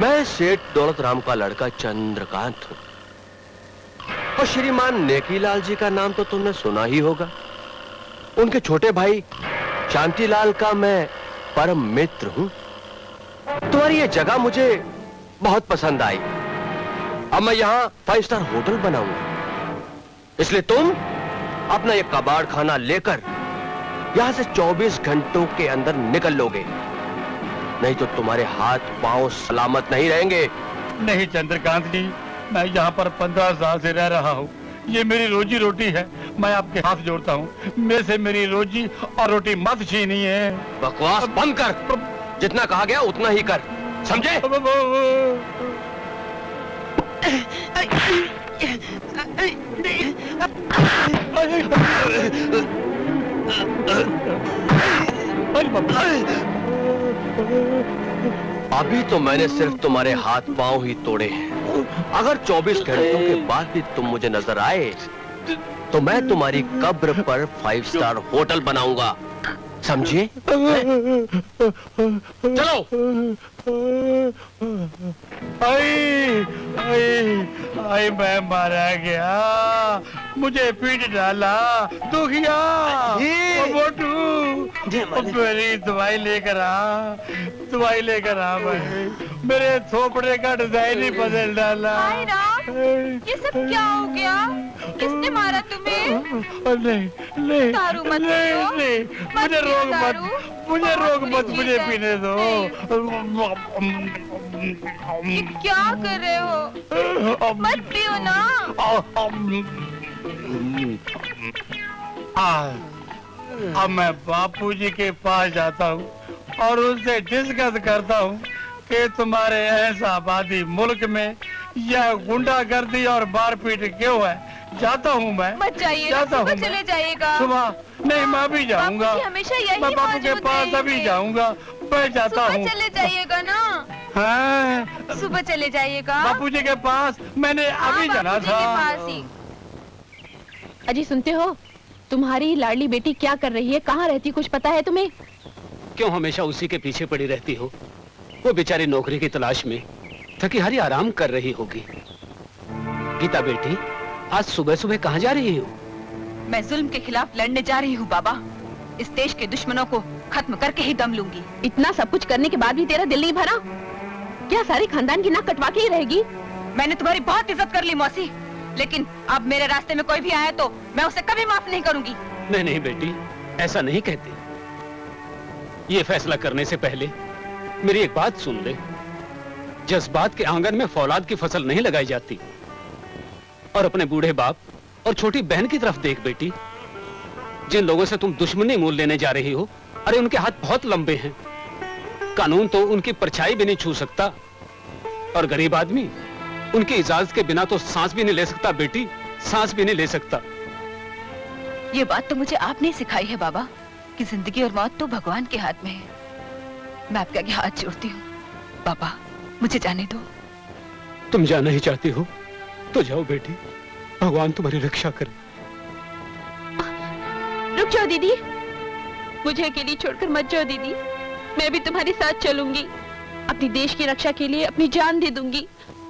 मैं सेठ दौलत राम का लड़का चंद्रकांत हूँ और श्रीमान नेकीलाल जी का नाम तो तुमने सुना ही होगा। उनके छोटे भाई शांतिलाल का मैं परम मित्र हूँ। तुम्हारी ये जगह मुझे बहुत पसंद आई। अब मैं यहाँ 5 स्टार होटल बनाऊंगा, इसलिए तुम अपना ये कबाड़ खाना लेकर यहाँ से 24 घंटों के अंदर निकल लोगे, नहीं तो तुम्हारे हाथ पांव सलामत नहीं रहेंगे। नहीं चंद्रकांत जी, मैं यहाँ पर 15 साल से रह रहा हूँ। ये मेरी रोजी रोटी है, मैं आपके हाथ जोड़ता हूँ, मेरे से मेरी रोजी और रोटी मत छीनिए। बकवास बंद कर, जितना कहा गया उतना ही कर, समझे? अभी तो मैंने सिर्फ तुम्हारे हाथ पांव ही तोड़े हैं। अगर 24 घंटों के बाद भी तुम मुझे नजर आए तो मैं तुम्हारी कब्र पर 5 स्टार होटल बनाऊंगा, समझे? चलो। आई मैं मारा गया, मुझे पीट डाला दुखिया। मोटू मेरी दवाई लेकर आ, दवाई लेकर आ भाई। मेरे थोपड़े का डिजाइन ही बदल डाला। हाय राम, ये सब क्या हो गया? किसने मारा तुम्हें? नहीं नहीं दारू मत नहीं पियो। नहीं, मुझे रोक मत, मुझे रोक मत, मुझे पीने दो। ये क्या कर रहे हो? मत पियो ना। अब मैं बापूजी के पास जाता हूँ और उससे डिस्कस करता हूँ कि तुम्हारे ऐसा आबादी मुल्क में यह गुंडागर्दी और मारपीट क्यों है। जाता हूँ मैं। मत जाइए, जाता हूँ सुबह चले जाइएगा। सुबह नहीं, मैं अभी जाऊंगा। बापूजी हमेशा यही मैं बापू के मौजूद पास अभी रहेंगे। जाऊंगा। मैं जाता सुबह हूँ। चले जाइएगा ना। हाँ, सुबह चले जाइएगा। बापूजी के पास मैंने अभी जाना बापूजी था। के पास ही। अजी सुनते हो, तुम्हारी लाडली बेटी क्या कर रही है, कहाँ रहती, कुछ पता है तुम्हें? क्यों हमेशा उसी के पीछे पड़ी रहती हो? वो बेचारी नौकरी की तलाश में थकी हारी आराम कर रही होगी। गीता बेटी, आज सुबह सुबह कहाँ जा रही हो? मैं जुल्म के खिलाफ लड़ने जा रही हूँ बाबा। इस देश के दुश्मनों को खत्म करके ही दम लूंगी। इतना सब कुछ करने के बाद भी तेरा दिल नहीं भरा? क्या सारे खानदान की नाक कटवा के ही रहेगी? मैंने तुम्हारी बहुत इज्जत कर ली मौसी, लेकिन अब मेरे रास्ते में कोई भी आया तो मैं उसे कभी माफ नहीं करूंगी। नहीं नहीं बेटी, ऐसा नहीं कहते। ये फैसला करने से पहले मेरी एक बात सुन ले। जज्बात के आंगन में फौलाद की फसल नहीं लगाई जाती। और अपने बूढ़े बाप और छोटी बहन की तरफ देख बेटी। जिन लोगों से तुम दुश्मनी मोल लेने जा रही हो, अरे उनके हाथ बहुत लंबे हैं। कानून तो उनकी परछाई भी नहीं छू सकता। और गरीब आदमी उनकी इजाजत के बिना तो सांस भी नहीं ले सकता बेटी, सांस भी नहीं ले सकता। ये बात तो मुझे आपने सिखाई है बाबा, कि जिंदगी और मौत तो भगवान के हाथ में है। मैं आपके आगे हाथ जोड़ती हूँ बाबा, मुझे जाने दो। तुम जाना ही चाहती हो तो जाओ बेटी, भगवान तुम्हारी रक्षा करे। रुक जाओ दीदी, मुझे अकेली छोड़कर मत जाओ दीदी। मैं भी तुम्हारे साथ चलूंगी। अपनी देश की रक्षा के लिए अपनी जान दे दूंगी।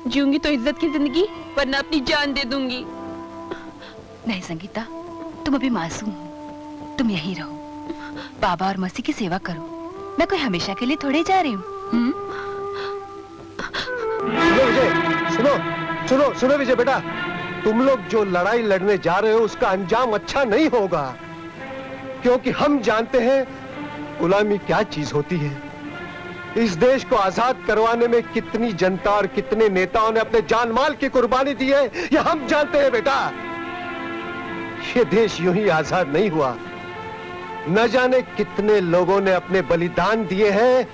जीऊंगी तो इज्जत की जिंदगी, वरना अपनी जान दे दूंगी। नहीं संगीता, तुम अभी मासूम हो, तुम यहीं रहो। बाबा और मौसी की सेवा करो। मैं कोई हमेशा के लिए थोड़े जा रही हूँ। सुनो विजय, सुनो सुनो सुनो विजय बेटा, तुम लोग जो लड़ाई लड़ने जा रहे हो उसका अंजाम अच्छा नहीं होगा, क्योंकि हम जानते हैं गुलामी क्या चीज होती है। इस देश को आजाद करवाने में कितनी जनता और कितने नेताओं ने अपने जान माल की कुर्बानी दी है, ये हम जानते हैं बेटा। ये देश यूं ही आजाद नहीं हुआ, न जाने कितने लोगों ने अपने बलिदान दिए हैं,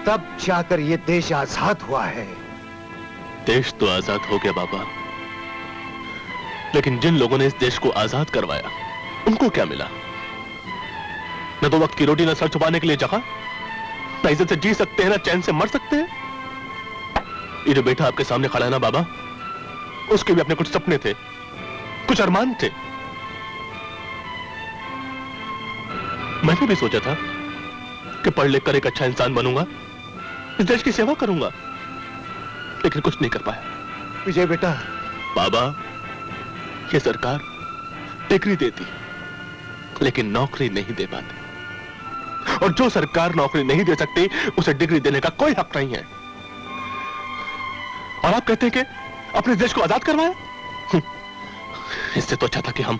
तब जाकर ये देश आजाद हुआ है। देश तो आजाद हो गया बाबा, लेकिन जिन लोगों ने इस देश को आजाद करवाया उनको क्या मिला? न तो वक्त की रोटी, न सर छुपाने के लिए जगह, न इज्जत से जी सकते हैं, न चैन से मर सकते हैं। ये जो बेटा आपके सामने खड़ा है ना बाबा, उसके भी अपने कुछ सपने थे, कुछ अरमान थे। मैंने भी सोचा था कि पढ़ लिख कर एक अच्छा इंसान बनूंगा, इस देश की सेवा करूंगा, लेकिन कुछ नहीं कर पाया। विजय बेटा, बाबा, ये सरकार डिग्री देती लेकिन नौकरी नहीं दे पाती, और जो सरकार नौकरी नहीं दे सकती उसे डिग्री देने का कोई हक नहीं है। और आप कहते हैं कि अपने देश को आजाद करवाया? इससे तो अच्छा था कि हम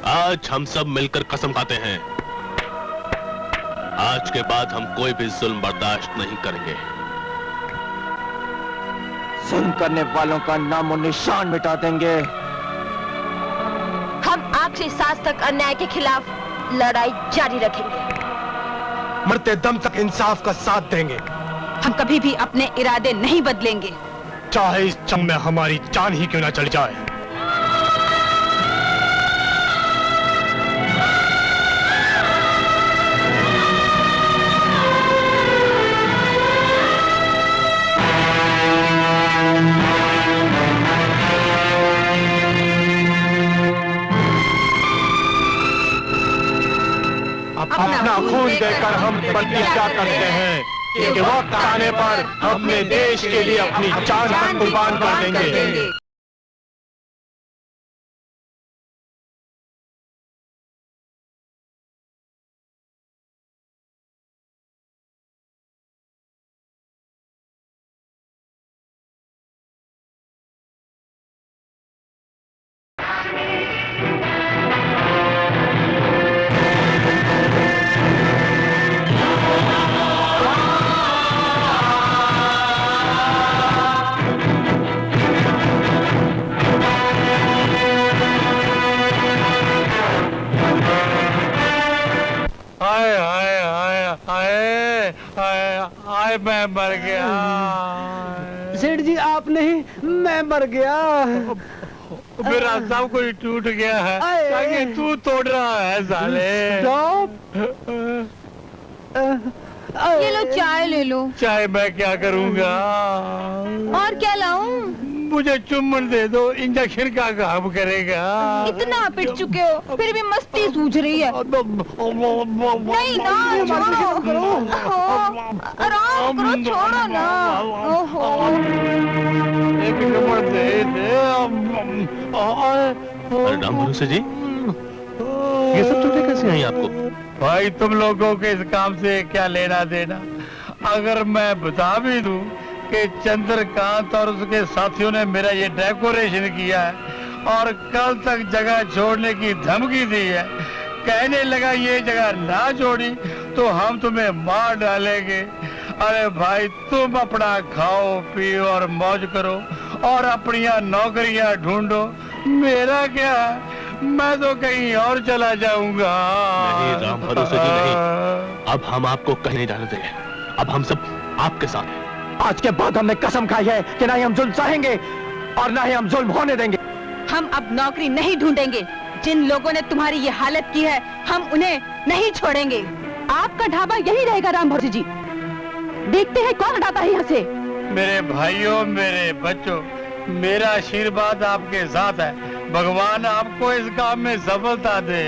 आज हम सब मिलकर कसम खाते हैं, आज के बाद हम कोई भी जुल्म बर्दाश्त नहीं करेंगे। जुल्म करने वालों का नामो निशान मिटा देंगे। हम आखिरी सांस तक अन्याय के खिलाफ लड़ाई जारी रखेंगे। मरते दम तक इंसाफ का साथ देंगे। हम कभी भी अपने इरादे नहीं बदलेंगे, चाहे इस जंग में हमारी जान ही क्यों ना चली जाए। अपना खून देकर हम प्रतिज्ञा करते हैं कि वक्त आने पर अपने देश के लिए अपनी जान तक कुर्बान कर देंगे। अरे मैं मर गया। सेठ जी आप नहीं, मैं मर गया। मेरा सब कुछ टूट गया है, ताकि तू तोड़ रहा है साले। ये लो चाय ले लो। चाय मैं क्या करूँगा? और क्या लाऊं? मुझे चुम्बन दे दो, इंजेक्शन का काम करेगा। इतना पिट चुके हो, फिर भी मस्ती सूझ रही है। नहीं ना, छोड़ो। आराम करो, छोड़ो ना। ओहो। एक नंबर दे दे। अरे राम भरोसे जी, ये सब चोटें कैसे आई आपको? भाई तुम लोगों के इस काम से क्या लेना देना? अगर मैं बता भी दूं कि चंद्रकांत और उसके साथियों ने मेरा ये डेकोरेशन किया है और कल तक जगह छोड़ने की धमकी दी है, कहने लगा ये जगह ना छोड़ी तो हम तुम्हें मार डालेंगे। अरे भाई तुम अपना खाओ पियो और मौज करो और अपनी नौकरियां ढूंढो, मेरा क्या, मैं तो कहीं और चला जाऊंगा। नहीं राम भरोसे जी नहीं, अब हम आपको कहीं नहीं जाने देंगे। अब हम सब आपके साथ हैं। आज के बाद हमने कसम खाई है कि ना ही हम जुल्म सहेंगे और ना ही हम जुल्म होने देंगे। हम अब नौकरी नहीं ढूंढेंगे। जिन लोगों ने तुम्हारी ये हालत की है, हम उन्हें नहीं छोड़ेंगे। आपका ढाबा यही रहेगा राम भरोसे जी। देखते हैं कौन हटाता है यहाँ से। मेरे भाइयों, मेरे बच्चों, मेरा आशीर्वाद आपके साथ है। भगवान आपको इस काम में सफलता दे।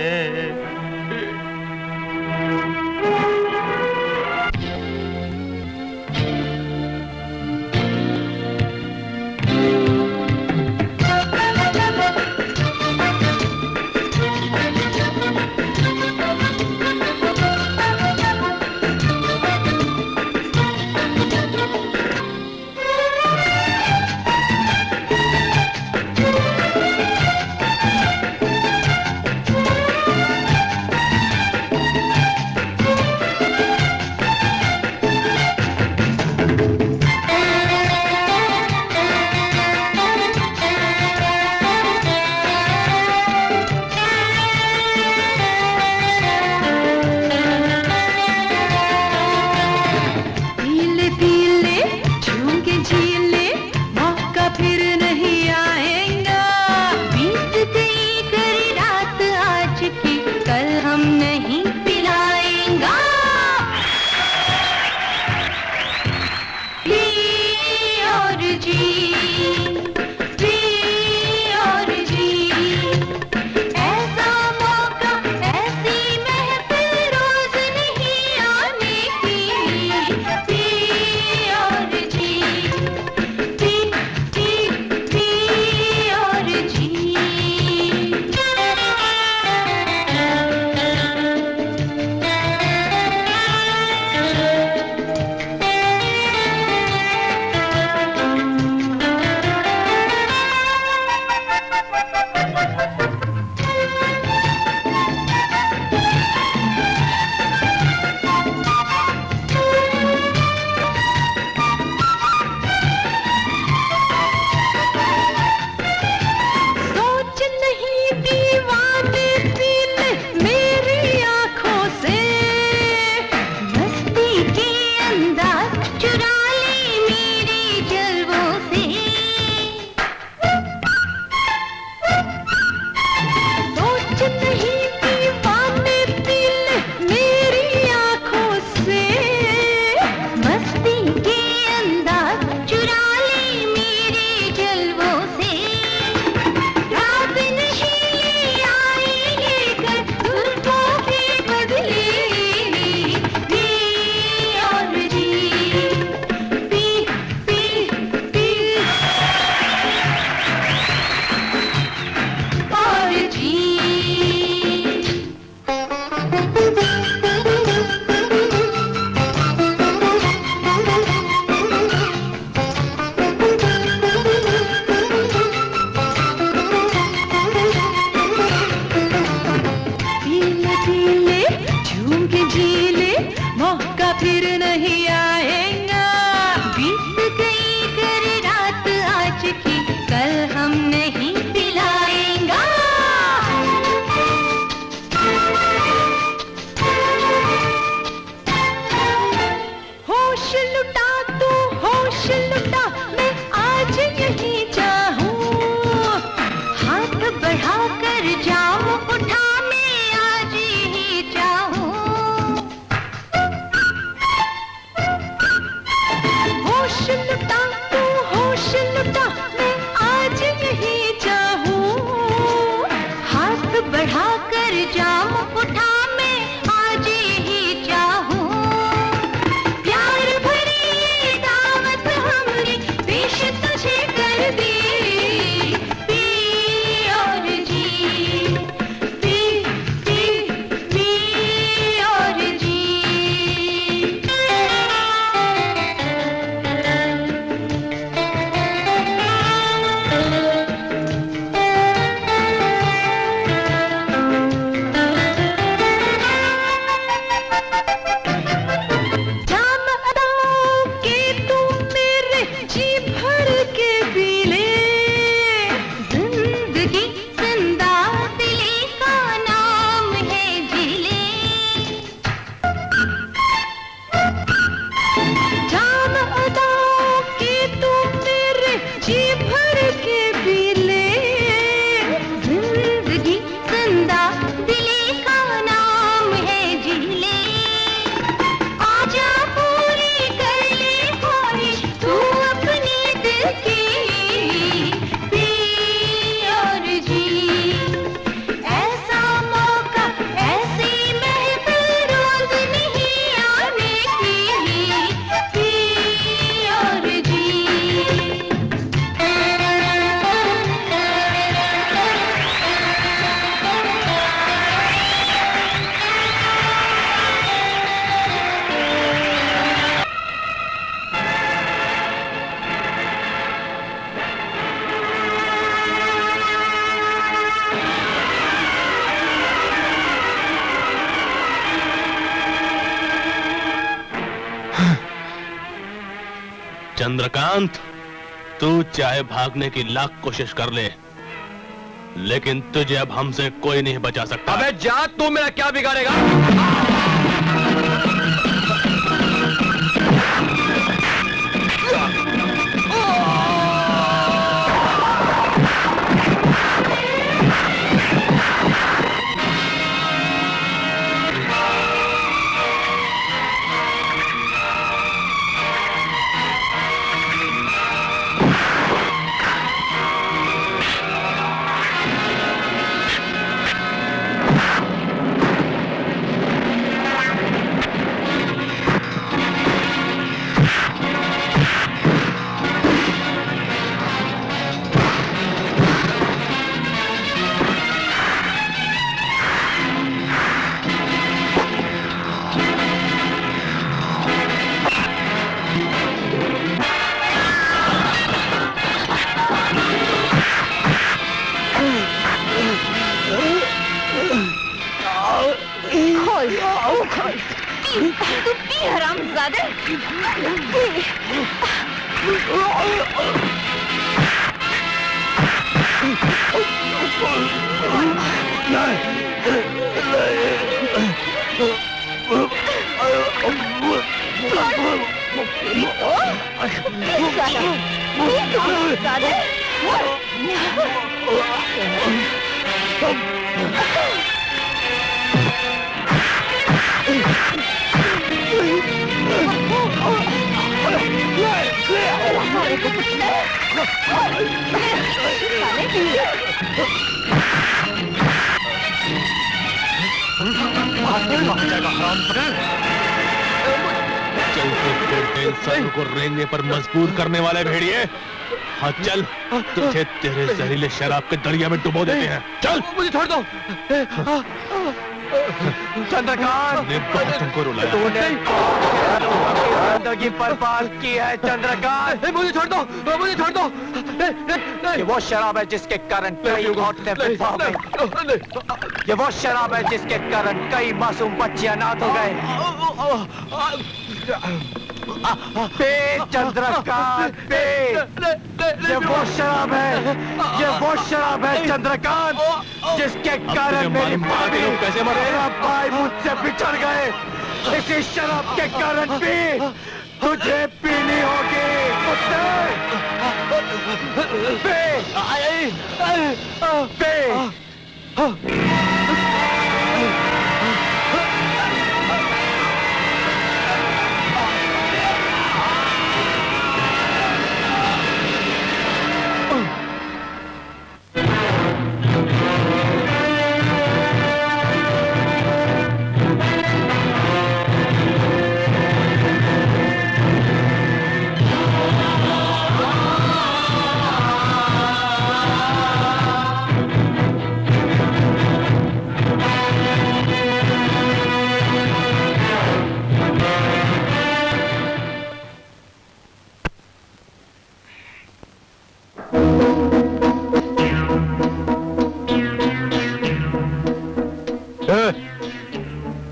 चंद्रकांत, तू चाहे भागने की लाख कोशिश कर ले, लेकिन तुझे अब हमसे कोई नहीं बचा सकता। अबे जा, तू मेरा क्या बिगाड़ेगा? तू पी हरामजादे। चलते फिरते इंसानों को रेंगने पर मजबूर करने वाले भेड़िए, हाँ चल, तुझे तेरे जहरीले शराब के दरिया में डुबो देते हैं। चल, मुझे छोड़ दो। चंद्रकांत, ने बहुत तुमको रुलाया। तूने जिंदगी बर्बाद की है चंद्रकांत। मुझे छोड़ दो, मुझे छोड़ दो। ये वो शराब है जिसके कारण कई औरतें विधवा हो गई। ये वो शराब है जिसके कारण कई मासूम बच्चियां अनाथ हो गए। पे चंद्रकांत, पे। ये वो शराब है, ये वो शराब है चंद्रकांत जिसके कारण मेरी भाभी, मेरा भाई मुझसे बिछड़ गए। इसी शराब के कारण भी तुझे पीनी होगी। पे, पे।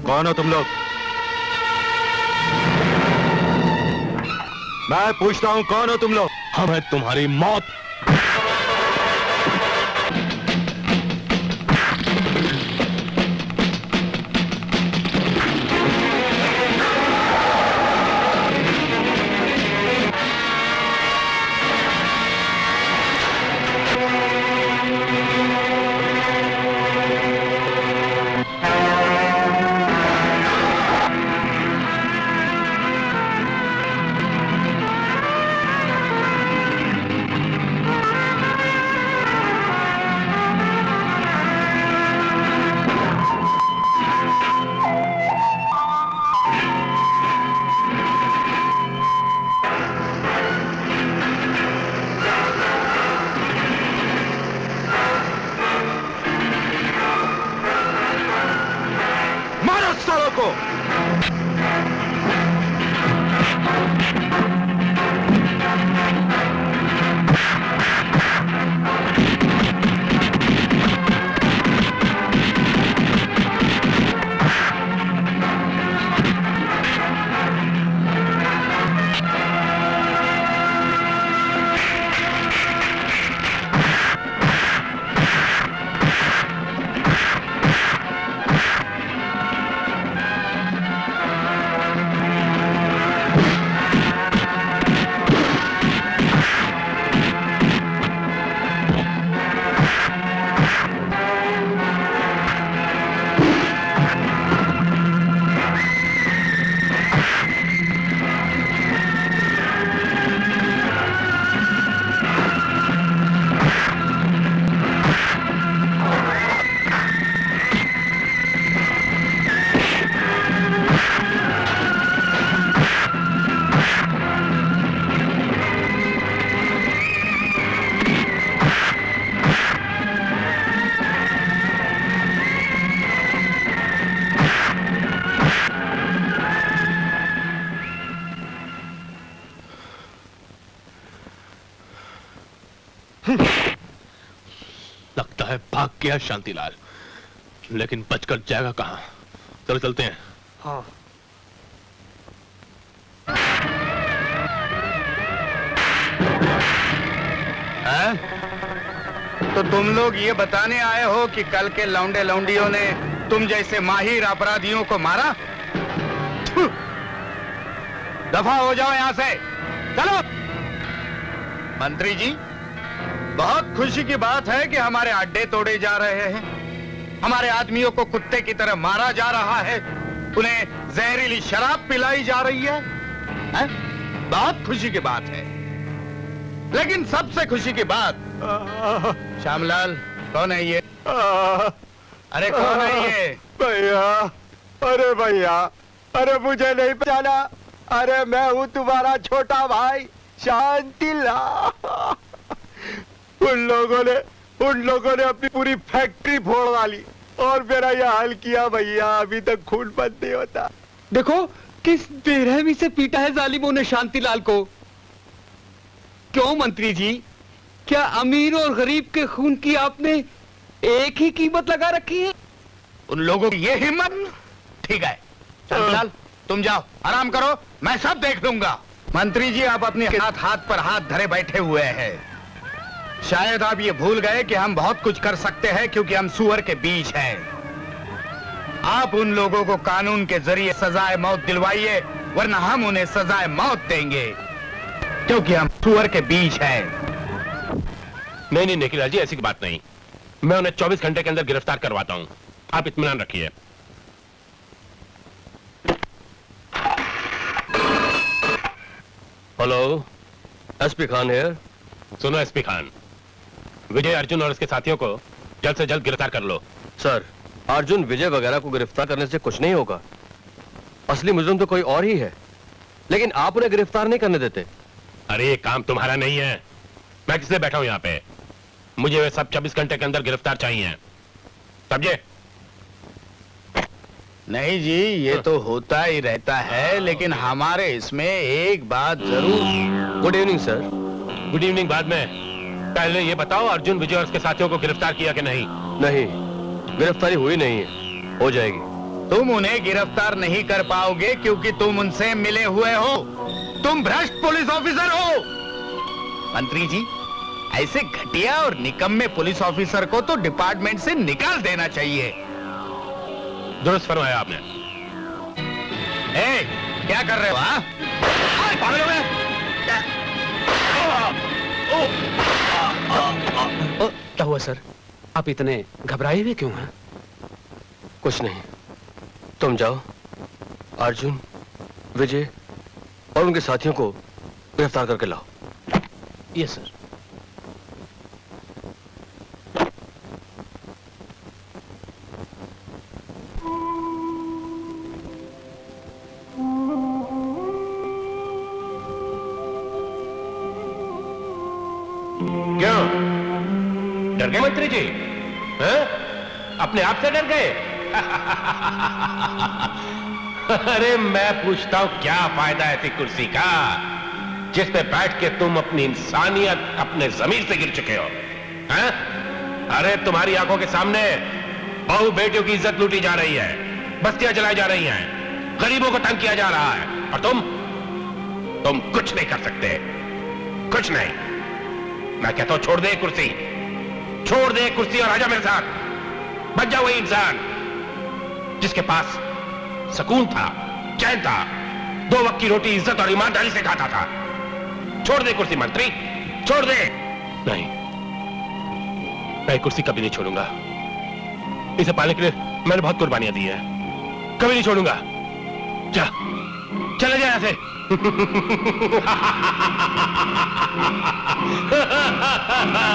कौन हो तुम लोग? मैं पूछता हूं, कौन हो तुम लोग? हम हैं तुम्हारी मौत। है भाग गया शांतिलाल, लेकिन बचकर जाएगा कहां? चलो चलते हैं। हाँ। तो तुम लोग ये बताने आए हो कि कल के लौंडे लौंडियों ने तुम जैसे माहिर अपराधियों को मारा? दफा हो जाओ यहां से, चलो। मंत्री जी, बहुत खुशी की बात है कि हमारे अड्डे तोड़े जा रहे हैं, हमारे आदमियों को कुत्ते की तरह मारा जा रहा है, उन्हें जहरीली शराब पिलाई जा रही है? बहुत खुशी की बात है। लेकिन सबसे खुशी की बात, श्यामलाल, कौन है ये? अरे कौन है ये? भैया, अरे भैया, अरे मुझे नहीं पहचाना? अरे मैं हूँ तुम्हारा छोटा भाई शांतिलाल। उन लोगों ने अपनी पूरी फैक्ट्री फोड़ डाली और मेरा यह हाल किया भैया, अभी तक खून बंद नहीं होता। देखो किस बेरहमी से पीटा है जालिमों ने शांतिलाल को। क्यों मंत्री जी, क्या अमीर और गरीब के खून की आपने एक ही कीमत लगा रखी है? उन लोगों की ये हिम्मत? ठीक है शांतिलाल, तुम जाओ, आराम करो, मैं सब देख लूंगा। मंत्री जी, आप अपने हाथ पर हाथ धरे बैठे हुए हैं। शायद आप ये भूल गए कि हम बहुत कुछ कर सकते हैं क्योंकि हम सुअर के बीच हैं। आप उन लोगों को कानून के जरिए सजाए मौत दिलवाइए, वरना हम उन्हें सजाए मौत देंगे क्योंकि हम सुअर के बीच हैं। नहीं नहीं निखिलाल जी, ऐसी बात नहीं। मैं उन्हें 24 घंटे के अंदर गिरफ्तार करवाता हूं, आप इत्मीनान रखिए। Hello, SP Khan here. सुनो एसपी खान, विजय, अर्जुन और उसके साथियों को जल्द से जल्द गिरफ्तार कर लो। सर, अर्जुन, विजय वगैरह को गिरफ्तार करने से कुछ नहीं होगा। असली मुजरिम तो कोई और ही है, लेकिन आप उन्हें गिरफ्तार नहीं करने देते। अरे ये काम तुम्हारा नहीं है, मैं किसलिए बैठा हूं यहाँ पे? मुझे वे सब 24 घंटे के अंदर गिरफ्तार चाहिए, समझे? नहीं जी, ये तो होता ही रहता है, लेकिन हमारे इसमें एक बात जरूर। Good evening sir. Good evening बाद में, पहले ये बताओ अर्जुन, विजय और उसके साथियों को गिरफ्तार किया कि नहीं? नहीं, गिरफ्तारी हुई नहीं है, हो जाएगी। तुम उन्हें गिरफ्तार नहीं कर पाओगे क्योंकि तुम उनसे मिले हुए हो। तुम भ्रष्ट पुलिस ऑफिसर हो। मंत्री जी, ऐसे घटिया और निकम्मे पुलिस ऑफिसर को तो डिपार्टमेंट से निकाल देना चाहिए। दुरुस्त फरमाया आपने। ए, क्या कर रहे हो? हाँ? पागल हो गए? क्या हुआ सर, आप इतने घबराए हुए क्यों हैं? कुछ नहीं, तुम जाओ, अर्जुन, विजय और उनके साथियों को गिरफ्तार करके लाओ। Yes sir. क्यों डर गए मंत्री जी? हैं? अपने आप से डर गए? अरे मैं पूछता हूं, क्या फायदा ऐसी कुर्सी का जिस पे बैठ के तुम अपनी इंसानियत, अपने जमीर से गिर चुके हो? हैं? अरे तुम्हारी आंखों के सामने बहू बेटियों की इज्जत लूटी जा रही है, बस्तियां जलाई जा रही हैं, गरीबों को तंग किया जा रहा है, और तुम कुछ नहीं कर सकते, कुछ नहीं। मैं कहता हूं छोड़ दे कुर्सी, छोड़ दे कुर्सी और आजा मेरे साथ। बच जा वही इंसान जिसके पास सुकून था, चैन था, 2 वक्त की रोटी इज्जत और ईमानदारी से खाता था। छोड़ दे कुर्सी मंत्री, छोड़ दे। नहीं, मैं कुर्सी कभी नहीं छोड़ूंगा। इसे पाने के लिए मैंने बहुत कुर्बानियां दी है, कभी नहीं छोड़ूंगा। जा, चले जा यहां से।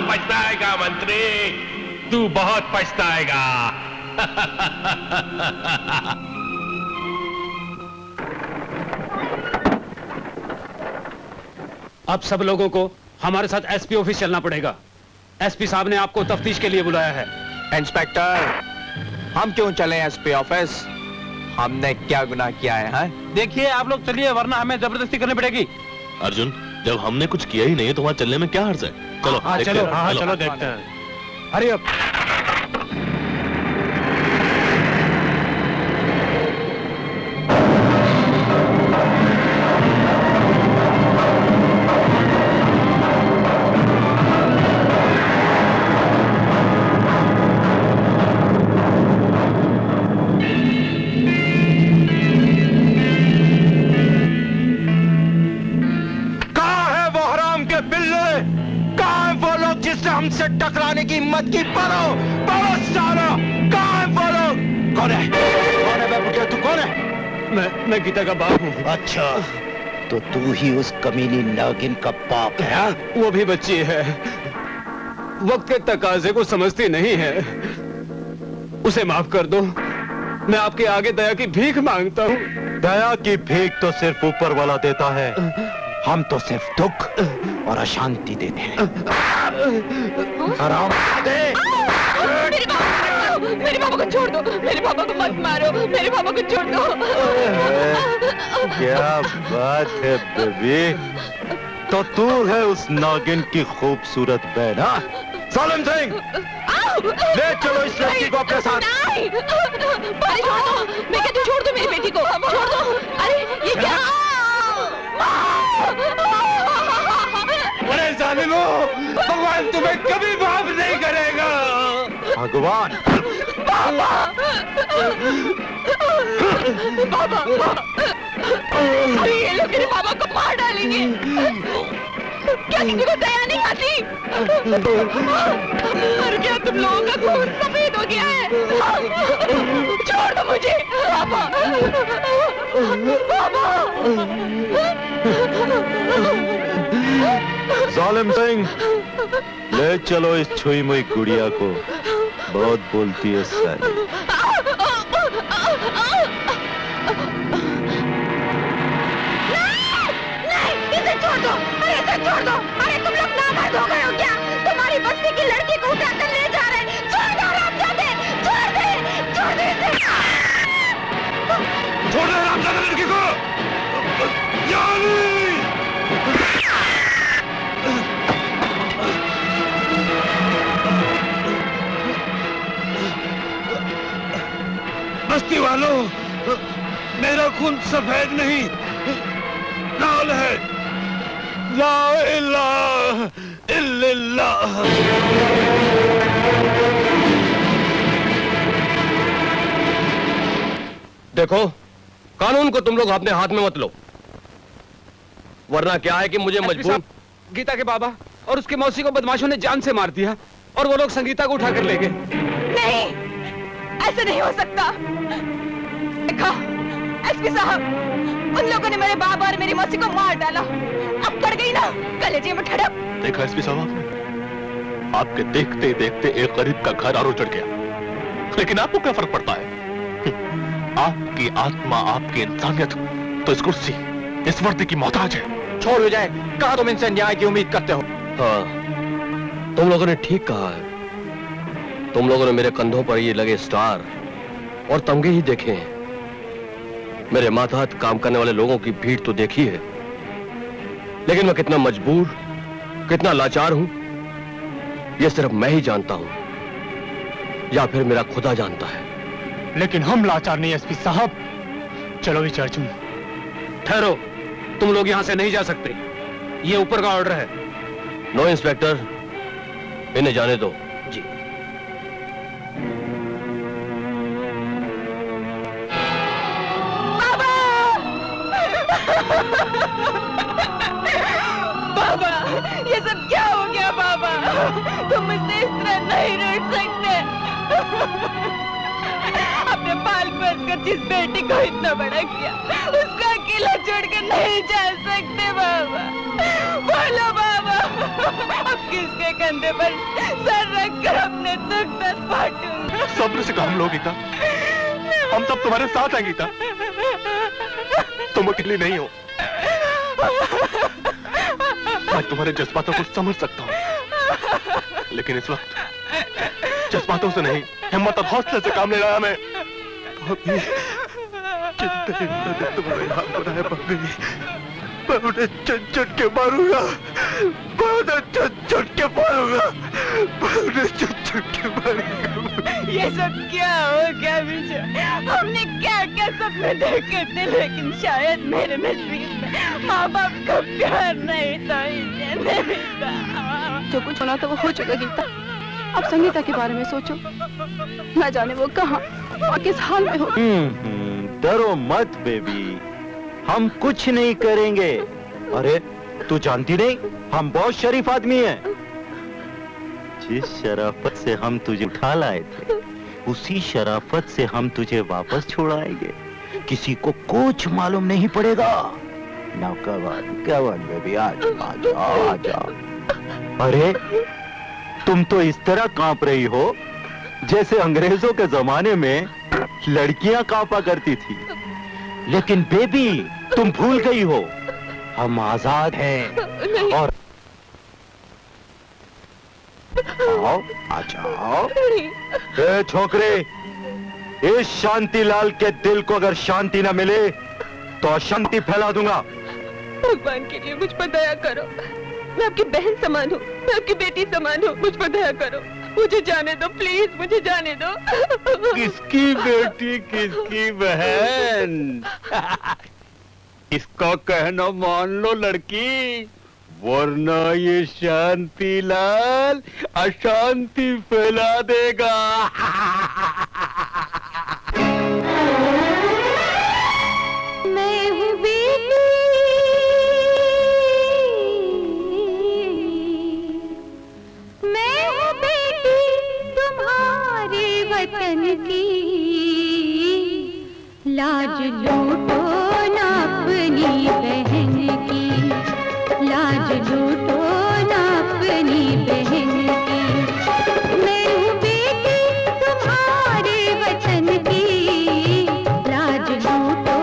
पछताएगा मंत्री, तू बहुत पछताएगा। अब सब लोगों को हमारे साथ एसपी ऑफिस चलना पड़ेगा। एसपी साहब ने आपको तफ्तीश के लिए बुलाया है। इंस्पेक्टर, हम क्यों चले एसपी ऑफिस? हमने क्या गुनाह किया है? देखिए आप लोग चलिए, वरना हमें जबरदस्ती करनी पड़ेगी। अर्जुन, जब हमने कुछ किया ही नहीं है तो वहां चलने में क्या हर्ज है? चलो चलो देखते हैं। Hurry up. हमसे टकराने की हिम्मत की पढ़ो पढ़ो सालो। कहाँ है वो लोग? कौन है बेबुटिया? तू कौन है? मैं गीता का बाप हूँ। अच्छा, तो तू ही उस कमीनी नागिन का बाप है? वो भी बच्ची है, वक्त के तकाजे को समझती नहीं है। उसे माफ कर दो, मैं आपके आगे दया की भीख मांगता हूँ। दया की भीख तो सिर्फ ऊपर वाला देता है, हम तो सिर्फ दुख और अशांति देते हैं। हराम दे। मेरे पापा को छोड़ दो, मेरे पापा को मत मारो, मेरे पापा को छोड़ दो। क्या बात है बेबी, तो तू है उस नागिन की खूबसूरत बहन? हाँ सालिम सिंह, ले चलो इस लड़की को अपने साथ। नहीं, अरे छोड़ दो, मैं कहती हूँ छोड़ दो मेरी बेटी को, छोड़ दो। अरे ये क्या? अरे जालिमो, भगवान तुम्हें कभी माफ नहीं करेगा। भगवान? बाबा, अरे ये लोग मेरे बाबा को मार डालेंगे। क्या किसी को दया नहीं आती? और क्या तुम लोगों का खून सफेद हो गया है? छोड़ दो मुझे बाबा, बाबा। जालिम सिंह, ले चलो इस छुई मुई गुड़िया को, बहुत बोलती है साली। नहीं, इसे छोड़ दो, अरे इसे छोड़ दो। अरे तुम लोग नामर्द हो गए हो क्या? तुम्हारी बस्ती की लड़की को उठाकर ले जा रहे हैं। छोड़ दो रामजादे, छोड़ दे इसे। छोड़ दे रामजादा लड़की को। बस्ती वालों, मेरा खून सफेद नहीं लाल है। ला इलाहा इल्लल्लाह। देखो, कानून को तुम लोग अपने हाथ में मत लो, वरना क्या है कि मुझे मजबूर। गीता के बाबा और उसके मौसी को बदमाशों ने जान से मार दिया और वो लोग संगीता को उठाकर ले गए। नहीं, ऐसे नहीं हो सकता। देखो एसपी साहब, उन लोगों ने मेरे बाबा और मेरी मौसी को मार डाला। अब कर गई ना कलेजे में ठड़प। देखा एसपी साहब, आपके देखते देखते एक गरीब का घर और उजड़ गया, लेकिन आपको क्या फर्क पड़ता है? आपकी आत्मा, आपकी इंसानियत तो इस कुर्सी, इस वर्दी की मोहताज है। छोड़ हो जाए, कहा तुम इनसे न्याय की उम्मीद करते हो? हाँ, तुम लोगों ने ठीक कहा है। तुम लोगों ने मेरे कंधों पर ये लगे स्टार और तमगे ही देखे हैं। मेरे मातहत काम करने वाले लोगों की भीड़ तो देखी है, लेकिन मैं कितना मजबूर, कितना लाचार हूं, ये सिर्फ मैं ही जानता हूं, या फिर मेरा खुदा जानता है। लेकिन हम लाचार नहीं एसपी साहब। चलो भी चर्च में। ठहरो, तुम लोग यहाँ से नहीं जा सकते, ये ऊपर का ऑर्डर है। नो इंस्पेक्टर, इन्हें जाने दो। जी। बाबा, ये सब क्या हो गया बाबा? तुम मुझसे इस तरह नहीं रूठ सकते। अपने पाल पोस कर जिस बेटी को इतना बड़ा किया, उसका अकेला छोड़कर नहीं जा सकते बाबा। बोलो बाबा, अब किसके कंधे पर सर रखकर अपने दुख दर्द बांटूं? सब्र से काम लो गीता, हम सब तुम्हारे साथ हैं गीता, तुम अकेली नहीं हो। मैं तुम्हारे जज्बातों को समझ सकता हूँ, लेकिन इस वक्त जज्बातों से नहीं, हिम्मत और हौसले से काम ले रहा मैं। भाभी, तुम्हारे हाथ बनाए भाभी, मैं उन्हें चुन चुन के मारूंगा, मैं उन्हें चुन चुन के मारूंगा, मैं उन्हें चुन चुन के मारूंगा। ये सब क्या हो गया विजय? हमने क्या क्या सपने देखे थे, लेकिन शायद मेरे नसीब में माँ बाप का प्यार नहीं था, नहीं था। जो कुछ होना था वो हो चुका गीता। अब संगीता के बारे में सोचो, न जाने वो कहाँ और किस हाल में हो। डरो मत बेबी, हम कुछ नहीं करेंगे। अरे तू जानती नहीं, हम बहुत शरीफ आदमी हैं। जिस शराफत से हम तुझे उठा लाए थे, उसी शराफत से हम तुझे वापस छोड़ाएंगे। किसी को कुछ मालूम नहीं पड़ेगा। ना क्या बात बेबी, आ जा। अरे तुम तो इस तरह कांप रही हो जैसे अंग्रेजों के जमाने में लड़कियां कांपा करती थी। लेकिन बेबी, तुम भूल गई हो, हम आजाद हैं। और आओ, आ जाओ। ए छोकरे, इस शांतिलाल के दिल को अगर शांति न मिले तो अशांति फैला दूंगा। भगवान के लिए मुझ पर दया करो। मैं आपकी बहन समान हूँ, मैं आपकी बेटी समान हूँ। मुझ पर दया करो, मुझे जाने दो प्लीज, मुझे जाने दो। किसकी बेटी, किसकी बहन? इसका कहना मान लो लड़की, वरना ये शांतिलाल अशांति फैला देगा। मैं हूँ बेटी, मैं हूँ बेटी तुम्हारे वतन की। लाज लूटो ना अपनी बहन की, लाज लूटो ना अपनी बहन की। मैं हूँ बेटी तुम्हारे वतन की, लाज लूटो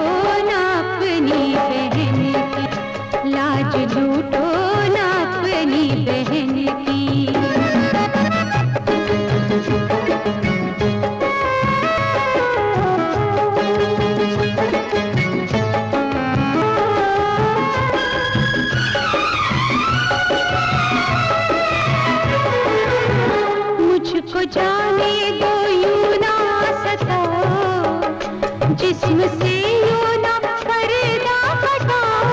ना अपनी बहन की, लाज लूटो ना अपनी बहन की। मुझको जाने दो यूं ना सताओ, जिस्म से यूं ना पर्दा हटाओ।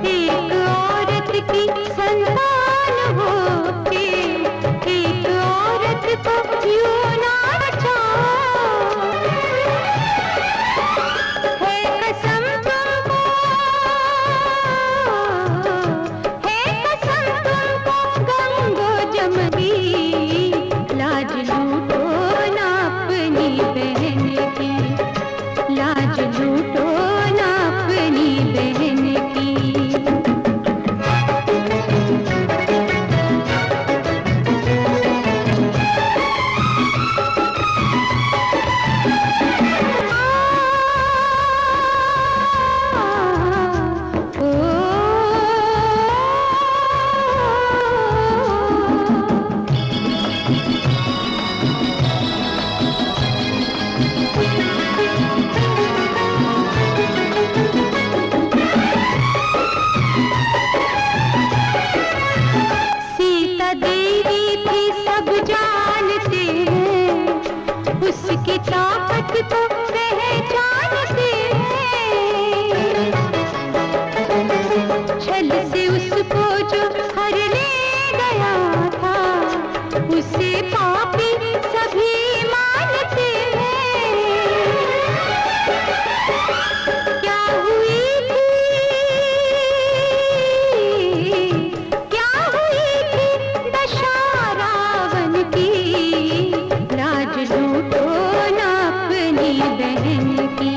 एक औरत की संतान हो के एक औरत को यूं ना बचाओ। है कसम तुमको, है कसम तुमको गंगो जमगी। लाज लूटो ना अपनी बहन की, लाज लूटो ना अपनी बहन की। सीता देवी थी सब जानते हैं, उसकी ताकत को पहचानते हैं। छल से उसको जो हर ले गया था, उसे पापी सभी मानते हैं। क्या हुई थी, क्या हुई थी दशा रावण की। लाज लूटो ना अपनी बहन की,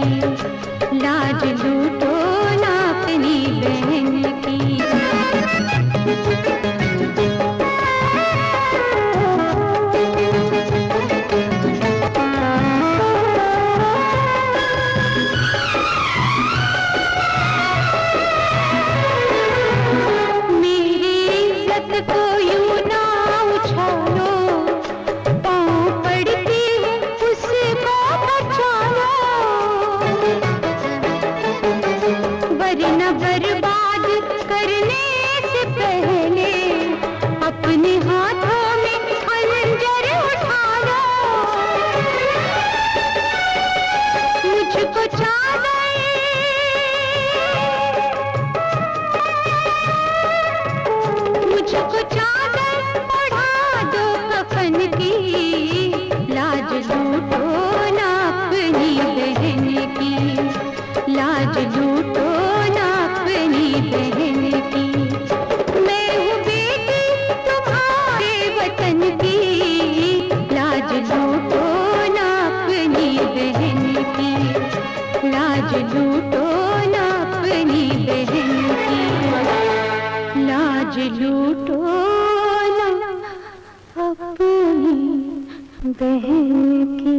बहन की।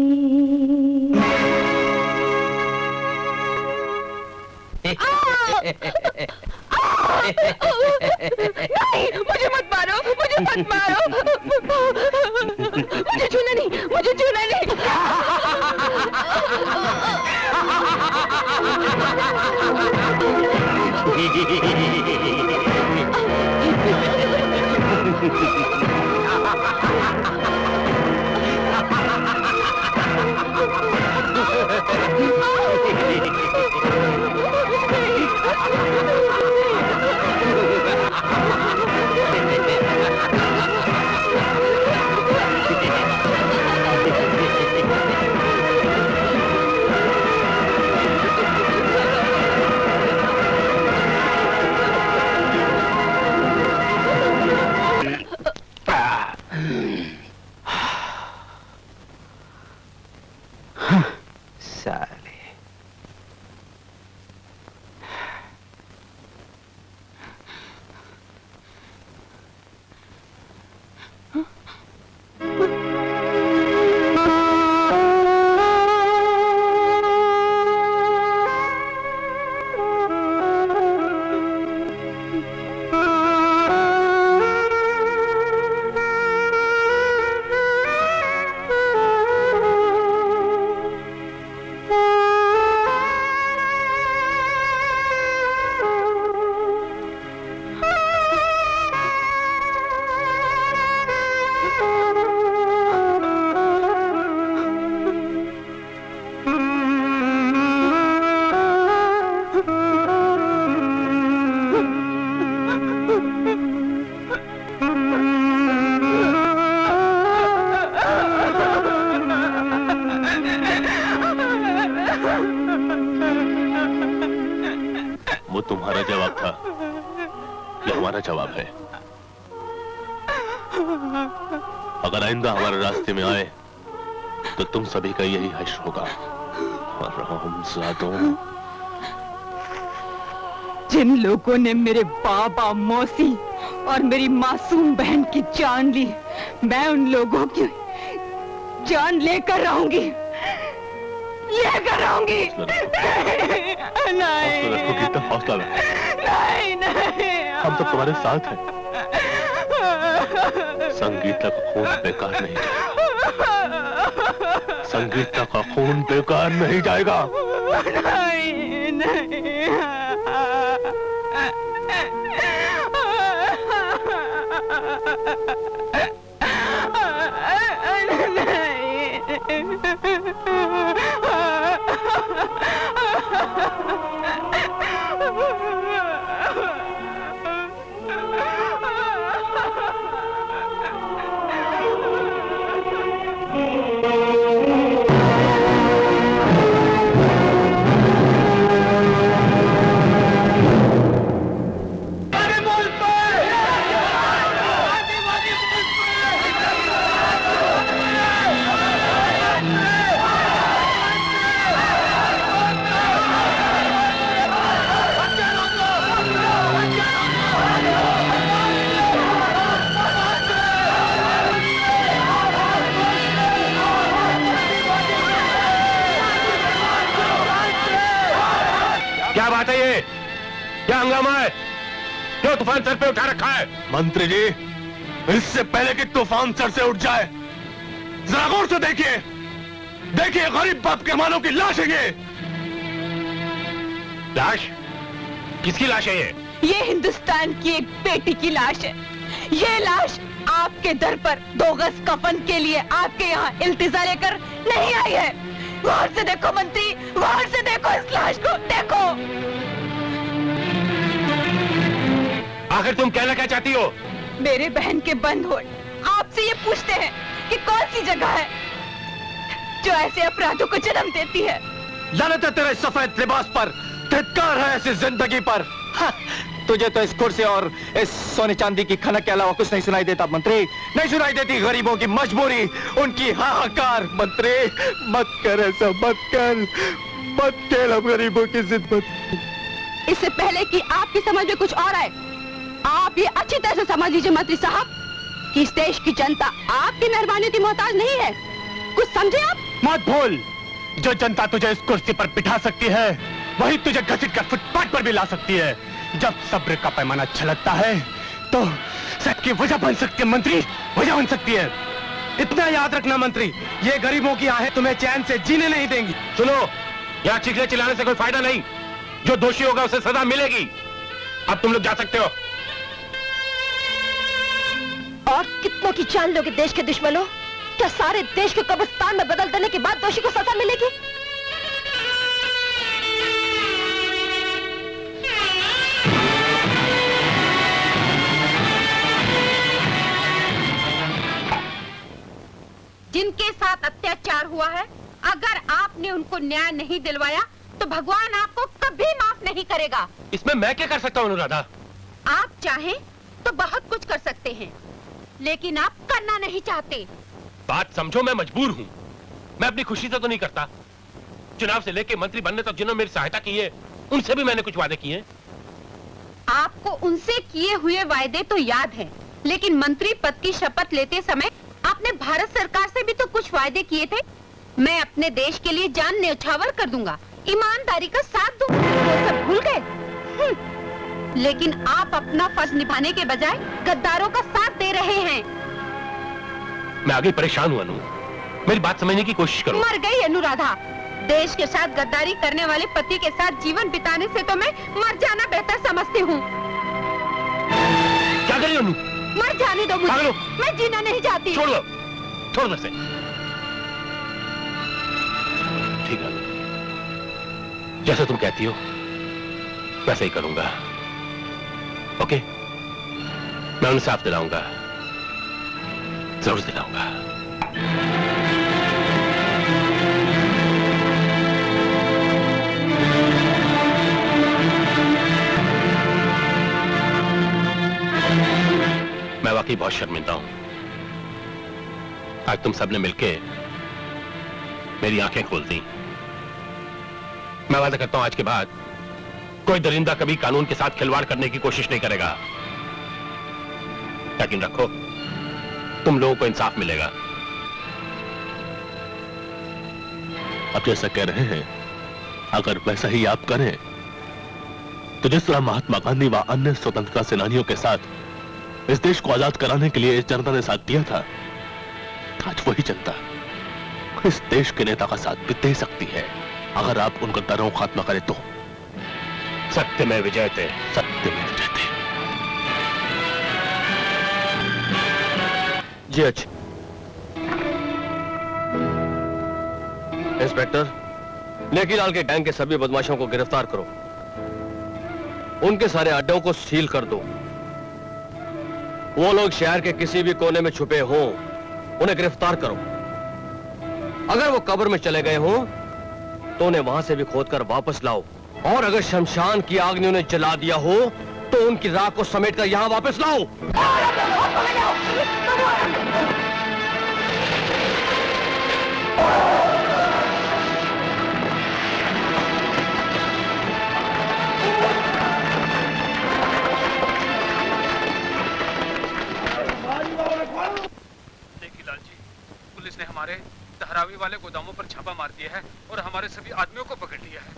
नहीं, मुझे मत मारो, मुझे मत मारो। मुझे छूना नहीं, मुझे छूना नहीं। साले वो तुम्हारा जवाब था, ये हमारा जवाब है। अगर आइंदा हमारे रास्ते में आए तो तुम सभी का यही हश्र होगा। हरामजादों, जिन लोगों ने मेरे बाबा, मौसी और मेरी मासूम बहन की जान ली, मैं उन लोगों की जान लेकर रहूंगी, लेकर रहूंगी। नहीं, हौसला रखो। नहीं, नहीं, हम तो तुम्हारे साथ हैं। संगीता का खून बेकार नहीं जाएगा। संगीता का खून बेकार नहीं जाएगा। नहीं, नहीं। क्या बात है ये? क्या हंगामा है? क्यों तूफान सर पे उठा रखा है? मंत्री जी, इससे पहले कि तूफान सर से उठ जाए, जरा गौर से देखिए। देखिए, गरीब बाप के मानों की लाश है ये। लाश? किसकी लाश है ये? ये हिंदुस्तान की एक बेटी की लाश है। ये लाश आपके दर पर 2 गज कफन के लिए आपके यहाँ इल्तिजा लेकर नहीं आई है। गौर से देखो मंत्री, गौर से देखो इस लाश को, देखो। आखिर तुम कहना क्या चाहती हो? मेरे बहन के बंद हो आपसे ये पूछते हैं कि कौन सी जगह है जो ऐसे अपराधों को जन्म देती है। लानत है तेरे सफेद लिबास पर, धिक्कार है ऐसी जिंदगी पर। हाँ, तुझे तो इस कुर्सी और इस सोने चांदी की खनक के अलावा कुछ नहीं सुनाई देता मंत्री। नहीं सुनाई देती गरीबों की मजबूरी, उनकी हाहाकार। मंत्री मत कर ऐसा, मत कर, मत खेल हम गरीबों की जिद। इससे पहले कि आपकी समझ में कुछ और आए, आप ये अच्छी तरह से समझ लीजिए मंत्री साहब कि इस देश की जनता आपकी मेहरबानियों की मोहताज नहीं है। कुछ समझे आप? मत भूल, जो जनता तुझे इस कुर्सी पर बिठा सकती है वही तुझे घसीट कर फुटपाथ पर भी ला सकती है। जब सब्र का पैमाना छलकता है तो सबकी वजह बन सकती है मंत्री, वजह बन सकती है। इतना याद रखना मंत्री, ये गरीबों की आहें तुम्हें चैन से जीने नहीं देंगी। सुनो, यहाँ चीखने चिल्लाने से कोई फायदा नहीं। जो दोषी होगा उसे सजा मिलेगी। अब तुम लोग जा सकते हो। और कितनों की जान लोगे देश के दुश्मनों? क्या सारे देश को कब्रिस्तान में बदल देने के बाद दोषी को सजा मिलेगी? जिनके साथ अत्याचार हुआ है, अगर आपने उनको न्याय नहीं दिलवाया तो भगवान आपको कभी माफ नहीं करेगा। इसमें मैं क्या कर सकता हूँ अनुराधा? आप चाहें तो बहुत कुछ कर सकते हैं, लेकिन आप करना नहीं चाहते। बात समझो, मैं मजबूर हूँ। मैं अपनी खुशी से तो नहीं करता। चुनाव से लेके मंत्री बनने तक जिन्होंने मेरी सहायता की है, उनसे भी मैंने कुछ वादे किए। आपको उनसे किए हुए वायदे तो याद हैं, लेकिन मंत्री पद की शपथ लेते समय आपने भारत सरकार से भी तो कुछ वायदे किए थे। मैं अपने देश के लिए जान न्यौछावर कर दूंगा, ईमानदारी का साथ दूंगा। वो सब भूल गए? लेकिन आप अपना फर्ज निभाने के बजाय गद्दारों का साथ दे रहे हैं। मैं आगे परेशान हूँ अनु, मेरी बात समझने की कोशिश करो। मर गई अनुराधा। देश के साथ गद्दारी करने वाले पति के साथ जीवन बिताने से तो मैं मर जाना बेहतर समझती हूँ। क्या करी अनु? मर जाने दो मुझे, मैं जीना नहीं चाहती। छोड़ दो, छोड़ दो इसे। ठीक है, जैसे तुम कहती हो वैसे ही करूंगा। ओके, मैं उन्हें साफ दिलाऊंगा, जरूर दिलाऊंगा। मैं वाकई बहुत शर्मिंदा हूं। आज तुम सबने मिलके मेरी आंखें खोल दी। मैं वादा करता हूं आज के बाद कोई दरिंदा कभी कानून के साथ खिलवाड़ करने की कोशिश नहीं करेगा। यकीन रखो, तुम लोगों को इंसाफ मिलेगा। अब जैसा कह रहे हैं, अगर वैसा ही आप करें तो जिस तरह महात्मा गांधी व अन्य स्वतंत्रता सेनानियों के साथ इस देश को आजाद कराने के लिए इस जनता ने साथ दिया था, आज वही जनता इस देश के नेता का साथ भी दे सकती है, अगर आप उन गद्दारों को खात्मा करें तो। सत्य में विजयते, सत्य में विजयते। जी अच्छा। इंस्पेक्टर, नेकीलाल के गैंग के सभी बदमाशों को गिरफ्तार करो। उनके सारे अड्डों को सील कर दो। वो लोग शहर के किसी भी कोने में छुपे हों, उन्हें गिरफ्तार करो। अगर वो कब्र में चले गए हों तो उन्हें वहां से भी खोदकर वापस लाओ। और अगर शमशान की आग ने उन्हें जला दिया हो तो उनकी राख को समेटकर यहां वापस लाओ। नेकीलाल जी, पुलिस ने हमारे धारावी वाले गोदामों पर छापा मार दिया है और हमारे सभी आदमियों को पकड़ लिया है।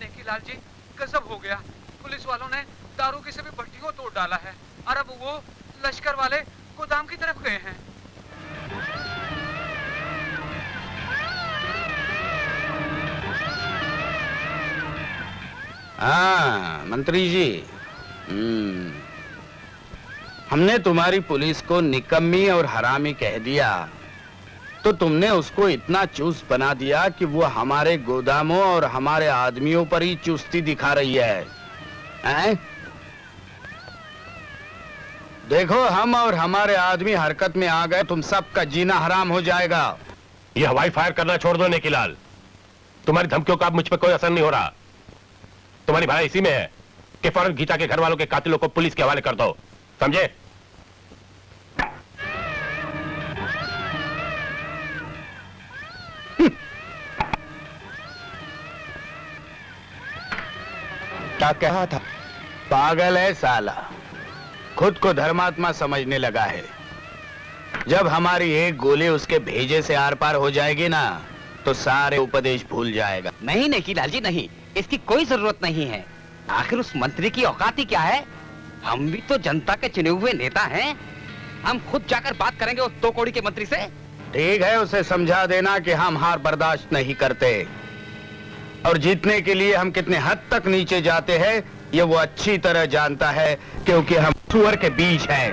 नेकीलाल जी, गजब हो गया। पुलिस वालों ने दारू की सभी भट्टियों तोड़ डाला है और अब वो लश्कर वाले गोदाम की तरफ गए हैं। हाँ मंत्री जी, हमने तुम्हारी पुलिस को निकम्मी और हरामी कह दिया तो तुमने उसको इतना चुस्त बना दिया कि वो हमारे गोदामों और हमारे आदमियों पर ही चुस्ती दिखा रही है, हैं? देखो, हम और हमारे आदमी हरकत में आ गए, तुम सबका जीना हराम हो जाएगा। ये हवाई फायर करना छोड़ दो नेकीलाल। तुम्हारी धमकियों का अब मुझ पर कोई असर नहीं हो रहा। तुम्हारी भलाई इसी में है कि फौरन गीता के घर वालों के कातिलों को पुलिस के हवाले कर दो, समझे? क्या कहा था? पागल है साला, खुद को धर्मात्मा समझने लगा है। जब हमारी एक गोली उसके भेजे से आर पार हो जाएगी ना, तो सारे उपदेश भूल जाएगा। नहीं नेकी लाल जी नहीं, इसकी कोई जरूरत नहीं है। आखिर उस मंत्री की औकात ही क्या है? हम भी तो जनता के चुने हुए नेता हैं। हम खुद जाकर बात करेंगे उस 2 कौड़ी के मंत्री से। ठीक है, उसे समझा देना कि हम हार बर्दाश्त नहीं करते और जीतने के लिए हम कितने हद तक नीचे जाते हैं ये वो अच्छी तरह जानता है, क्योंकि हम सुअर के बीज हैं।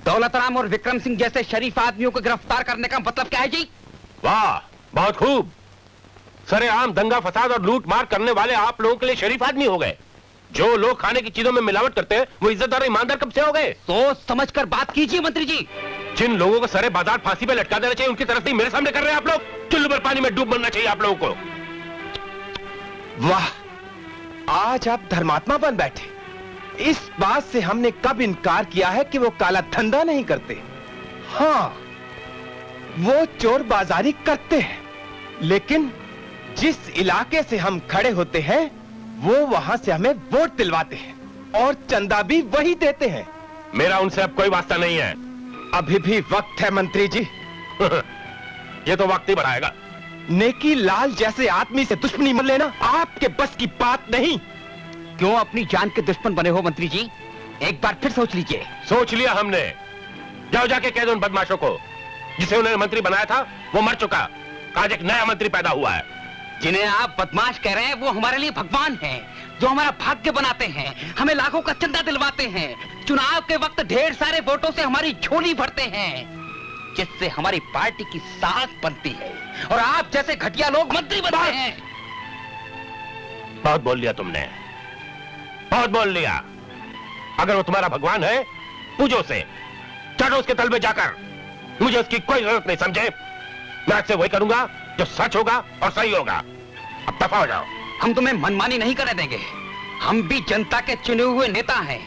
दौलतराम और विक्रम सिंह जैसे शरीफ आदमियों को गिरफ्तार करने का मतलब क्या है जी? वाह, बहुत खूब। सरेआम दंगा फसाद और लूट मार करने वाले आप लोगों के लिए शरीफ आदमी हो गए। जो लोग खाने की चीजों में मिलावट करते हैं वो इज्जतदार और ईमानदार कब से हो गए? सोच समझकर बात कीजिए मंत्री जी। जिन लोगों को सरे बाजार फांसी पे लटका देना चाहिए उनकी तरफ से मेरे सामने कर रहे हैं आप लोग। चुल्लू पर पानी में डूब मरना चाहिए आप लोगों को। वाह, आज आप धर्मात्मा बन बैठे। इस बात से हमने कब इनकार किया है कि वो काला धंधा नहीं करते। हाँ, वो चोर बाजारी करते हैं, लेकिन जिस इलाके से हम खड़े होते हैं वो वहां से हमें वोट दिलवाते हैं और चंदा भी वही देते हैं। मेरा उनसे अब कोई वास्ता नहीं है। अभी भी वक्त है मंत्री जी। ये तो वक्त ही बढ़ाएगा। नेकी लाल जैसे आदमी से दुश्मनी मत लेना आपके बस की बात नहीं। क्यों अपनी जान के दुश्मन बने हो मंत्री जी? एक बार फिर सोच लीजिए। सोच लिया हमने। जाओ जाके कह दो उन बदमाशों को जिसे उन्होंने मंत्री बनाया था वो मर चुका। आज एक नया मंत्री पैदा हुआ है। जिन्हें आप बदमाश कह रहे हैं वो हमारे लिए भगवान हैं, जो हमारा भाग्य बनाते हैं, हमें लाखों का चंदा दिलवाते हैं, चुनाव के वक्त ढेर सारे वोटों से हमारी झोली भरते हैं, जिससे हमारी पार्टी की साख बनती है और आप जैसे घटिया लोग मंत्री बनते हैं। बहुत बोल लिया तुमने, बहुत बोल लिया। अगर वो तुम्हारा भगवान है पूजो उसे, चढ़ो उसके तल में जाकर। मुझे उसकी कोई जरूरत नहीं, समझे? मैं आज से वही करूंगा जो सच होगा और सही होगा। अब दफा हो जाओ। हम तुम्हें मनमानी नहीं करने देंगे। हम भी जनता के चुने हुए नेता हैं।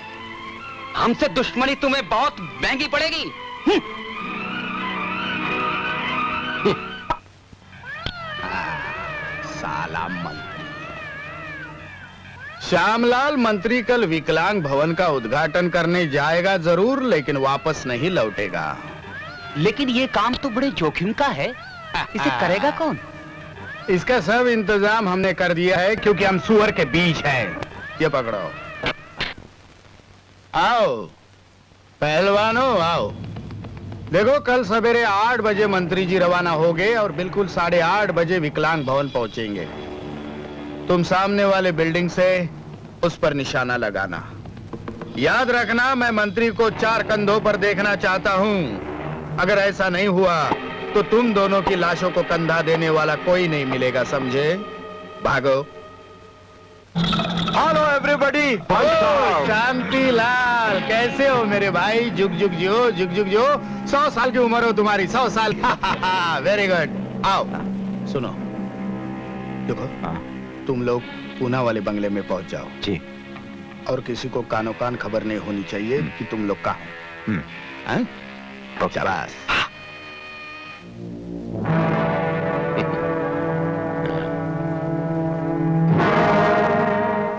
हमसे दुश्मनी तुम्हें बहुत महंगी पड़ेगी। साला मंत्री। श्यामलाल मंत्री कल विकलांग भवन का उद्घाटन करने जाएगा जरूर, लेकिन वापस नहीं लौटेगा। लेकिन ये काम तो बड़े जोखिम का है, इसे करेगा कौन? इसका सब इंतजाम हमने कर दिया है, क्योंकि हम सुअर के बीज हैं। ये पकड़ो। आओ पहलवानों, आओ। देखो, कल सवेरे 8 बजे मंत्री जी रवाना हो गए और बिल्कुल 8:30 बजे विकलांग भवन पहुंचेंगे। तुम सामने वाले बिल्डिंग से उस पर निशाना लगाना। याद रखना, मैं मंत्री को 4 कंधों पर देखना चाहता हूं। अगर ऐसा नहीं हुआ तो तुम दोनों की लाशों को कंधा देने वाला कोई नहीं मिलेगा, समझे? भागो। Hello everybody. शांति लाल, कैसे हो मेरे भाई? जुग जुग जियो, जुग जुग जियो। 100 साल की उम्र हो तुम्हारी, 100 साल। Very good. आओ सुनो, देखो, तुम लोग पूना वाले बंगले में पहुंच जाओ जी, और किसी को कानो कान खबर नहीं होनी चाहिए कि तुम लोग कहाँ हैं। शाबाश।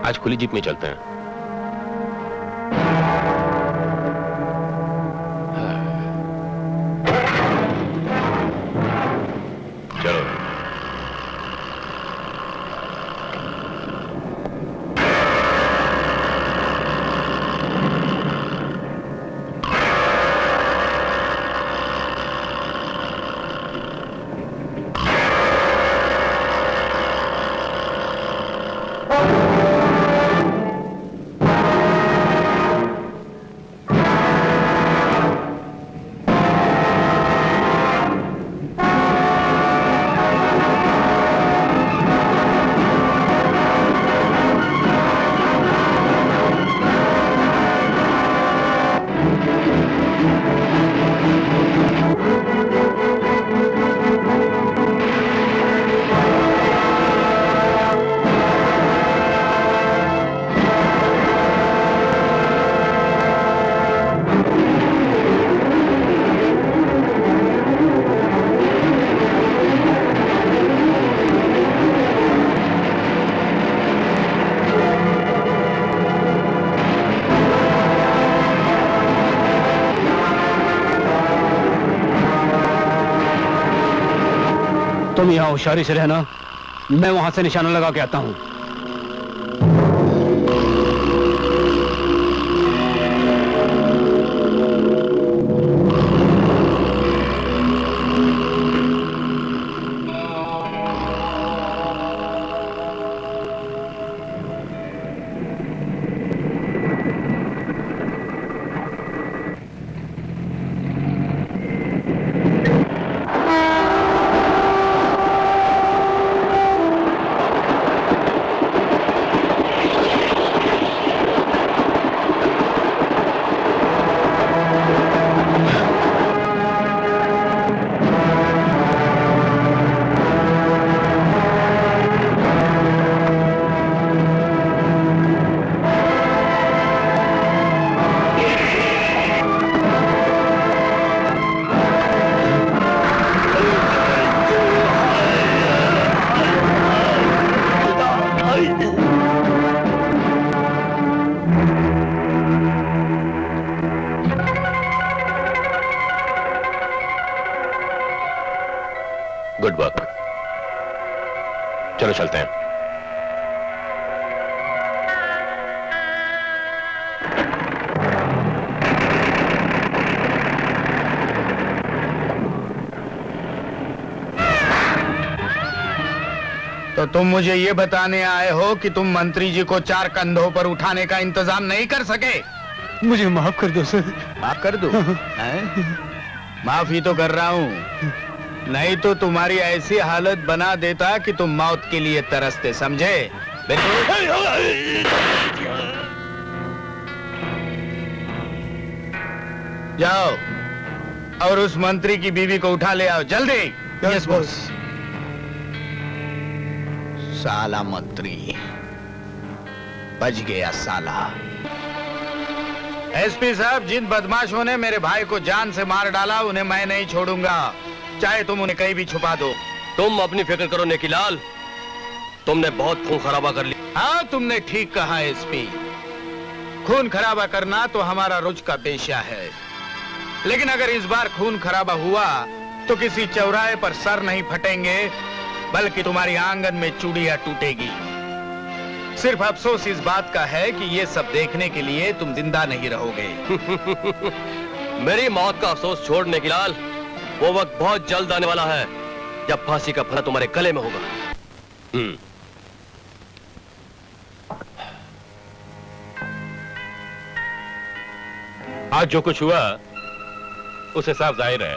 आज खुली जीप में चलते हैं। चलो। तुम यहाँ होशियारी से रहना, मैं वहां से निशाना लगा के आता हूँ। Good work. चलो चलते हैं। तो तुम मुझे ये बताने आए हो कि तुम मंत्री जी को 4 कंधों पर उठाने का इंतजाम नहीं कर सके? मुझे माफ कर दो सर। माफ कर दूं? हैं? माफी तो कर रहा हूँ, नहीं तो तुम्हारी ऐसी हालत बना देता कि तुम मौत के लिए तरसते, समझे? जाओ और उस मंत्री की बीवी को उठा ले आओ, जल्दी। Yes boss. साला मंत्री बच गया साला। एसपी साहब, जिन बदमाशों ने मेरे भाई को जान से मार डाला उन्हें मैं नहीं छोड़ूंगा, चाहे तुम उन्हें कहीं भी छुपा दो। तुम अपनी फिक्र करो नेकीलाल, तुमने बहुत खून खराबा कर लिया। हाँ, तुमने ठीक कहा एसपी, खून खराबा करना तो हमारा रोज का पेशा है, लेकिन अगर इस बार खून खराबा हुआ तो किसी चौराहे पर सर नहीं फटेंगे, बल्कि तुम्हारी आंगन में चूड़ियां टूटेगी। सिर्फ अफसोस इस बात का है कि ये सब देखने के लिए तुम जिंदा नहीं रहोगे। मेरी मौत का अफसोस छोड़ नेकीलाल, वो वक्त बहुत जल्द आने वाला है जब फांसी का फंदा तुम्हारे गले में होगा। आज जो कुछ हुआ उसे साफ जाहिर है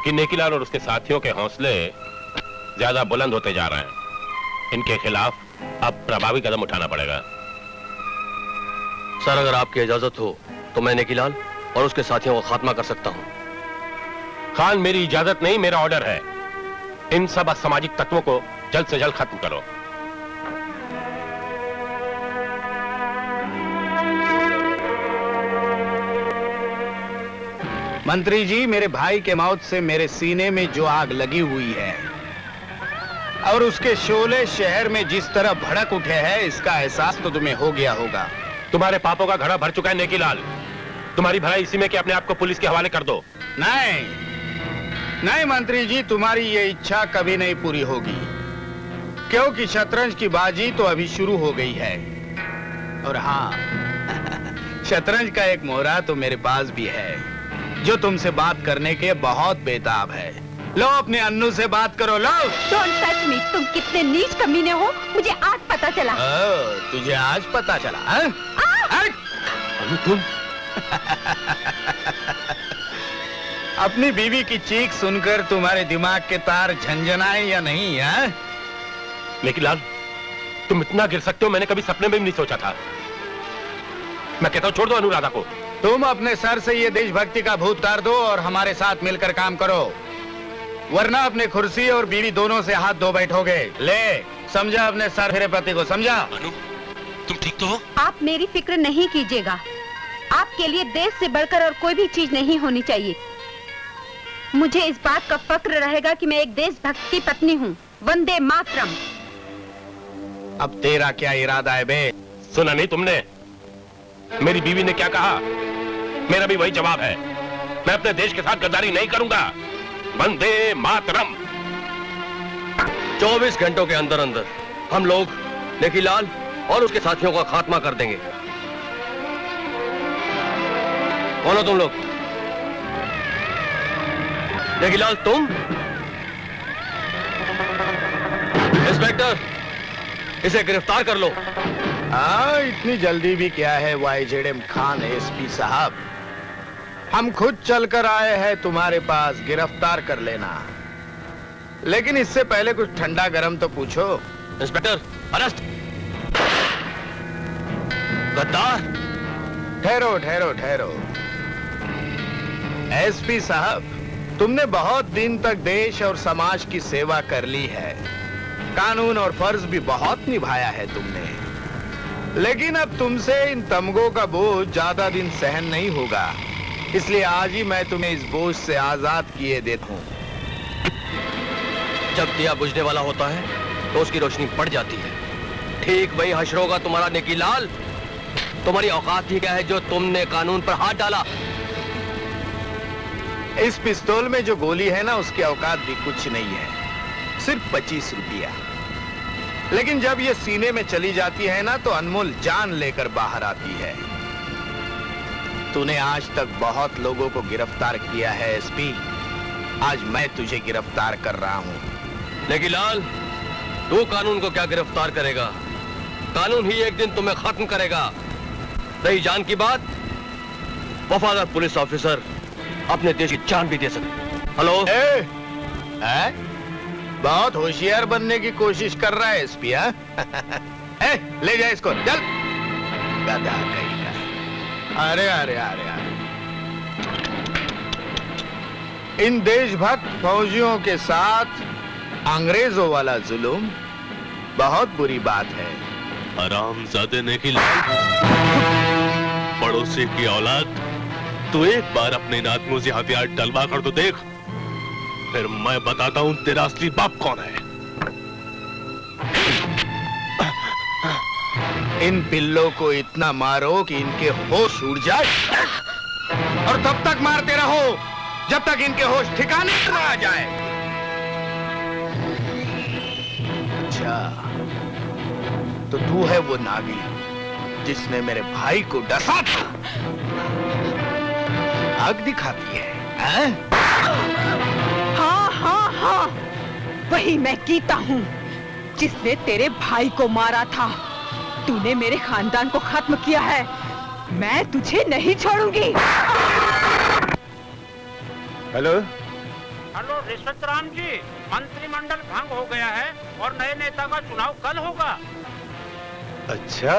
कि नेकीलाल और उसके साथियों के हौसले ज्यादा बुलंद होते जा रहे हैं। इनके खिलाफ अब प्रभावी कदम उठाना पड़ेगा। सर, अगर आपकी इजाजत हो तो मैं नेकीलाल और उसके साथियों को खात्मा कर सकता हूं। खान, मेरी इजाजत नहीं, मेरा ऑर्डर है। इन सब असामाजिक तत्वों को जल्द से जल्द खत्म करो। मंत्री जी, मेरे भाई के मौत से मेरे सीने में जो आग लगी हुई है और उसके शोले शहर में जिस तरह भड़क उठे हैं, इसका एहसास तो तुम्हें हो गया होगा। तुम्हारे पापों का घड़ा भर चुका है नेकीलाल। तुम्हारी भलाई इसी में कि अपने आप को पुलिस के हवाले कर दो। नहीं नहीं मंत्री जी, तुम्हारी ये इच्छा कभी नहीं पूरी होगी, क्योंकि शतरंज की बाजी तो अभी शुरू हो गई है। और हाँ, शतरंज का एक मोहरा तो मेरे पास भी है, जो तुमसे बात करने के बहुत बेताब है। लो, अपने अन्नू से बात करो, लो। डोंट टच मी, तुम कितने नीच कमीने हो, मुझे आज पता चला। तुझे आज पता चला? तुम अपनी बीवी की चीख सुनकर तुम्हारे दिमाग के तार झंझनाए या नहीं? है नेकीलाल, तुम इतना गिर सकते हो, मैंने कभी सपने में भी नहीं सोचा था। मैं कहता हूँ छोड़ दो अनुराधा को। तुम अपने सर से ये देशभक्ति का भूत उतार दो और हमारे साथ मिलकर काम करो, वरना अपने कुर्सी और बीवी दोनों से हाथ धो बैठोगे। ले, समझा अपने सर मेरे पति को, समझा? अनु, तुम ठीक तो हो? आप मेरी फिक्र नहीं कीजिएगा, आपके लिए देश से बढ़कर और कोई भी चीज नहीं होनी चाहिए। मुझे इस बात का फक्र रहेगा कि मैं एक देशभक्त की पत्नी हूँ। वंदे मातरम। अब तेरा क्या इरादा है बे? सुना नहीं तुमने मेरी बीवी ने क्या कहा? मेरा भी वही जवाब है। मैं अपने देश के साथ गद्दारी नहीं करूंगा। वंदे मातरम। 24 घंटों के अंदर अंदर हम लोग नेकीलाल और उसके साथियों का खात्मा कर देंगे। कौन हो तुम लोग? नेकीलाल तुम? इंस्पेक्टर, इसे गिरफ्तार कर लो। हाँ, इतनी जल्दी भी क्या है YZM खान एसपी साहब, हम खुद चलकर आए हैं तुम्हारे पास, गिरफ्तार कर लेना। लेकिन इससे पहले कुछ ठंडा गरम तो पूछो। Inspector, arrest. गद्दार। ठहरो ठहरो ठहरो। एसपी साहब, तुमने बहुत दिन तक देश और समाज की सेवा कर ली है, कानून और फर्ज भी बहुत निभाया है तुमने, लेकिन अब तुमसे इन तमगों का बोझ ज्यादा दिन सहन नहीं होगा, इसलिए आज ही मैं तुम्हें इस बोझ से आजाद किए देता हूं। जब दिया बुझने वाला होता है तो उसकी रोशनी पड़ जाती है। ठीक वही हश्र होगा तुम्हारा नेकीलाल। तुम्हारी औकात ही क्या है जो तुमने कानून पर हाथ डाला? इस पिस्तौल में जो गोली है ना, उसकी औकात भी कुछ नहीं है, सिर्फ 25 रुपया। लेकिन जब ये सीने में चली जाती है ना, तो अनमोल जान लेकर बाहर आती है। तूने आज तक बहुत लोगों को गिरफ्तार किया है एसपी, आज मैं तुझे गिरफ्तार कर रहा हूं। नेकीलाल, तू कानून को क्या गिरफ्तार करेगा? कानून ही एक दिन तुम्हें खत्म करेगा। रही जान की बात, वफादार पुलिस ऑफिसर अपने देश की जान भी दे सकते। हेलो। बहुत होशियार बनने की कोशिश कर रहा है एसपी। ले जा इसको, चल। गधा कहीं का। अरे अरे अरे अरे, इन देशभक्त फौजियों के साथ अंग्रेजों वाला जुल्म बहुत बुरी बात है। हरामजादे नेकीलाल, पड़ोसी की औलाद, तू एक बार अपने इन आदमियों से हथियार डलवा कर तो देख, फिर मैं बताता हूं तेरा असली बाप कौन है। इन पिल्लों को इतना मारो कि इनके होश उड़ जाए, और तब तक मारते रहो जब तक इनके होश ठिकाने न आ जाए। अच्छा, तो तू है वो नागिन जिसने मेरे भाई को डसा था? आग दिखाती है, हाँ हाँ हाँ, वही मैं गीता हूँ जिसने तेरे भाई को मारा था। तूने मेरे खानदान को खत्म किया है, मैं तुझे नहीं छोड़ूंगी। हेलो हेलो रिश्वत राम जी, मंत्रिमंडल भंग हो गया है और नए नेता का चुनाव कल होगा। अच्छा,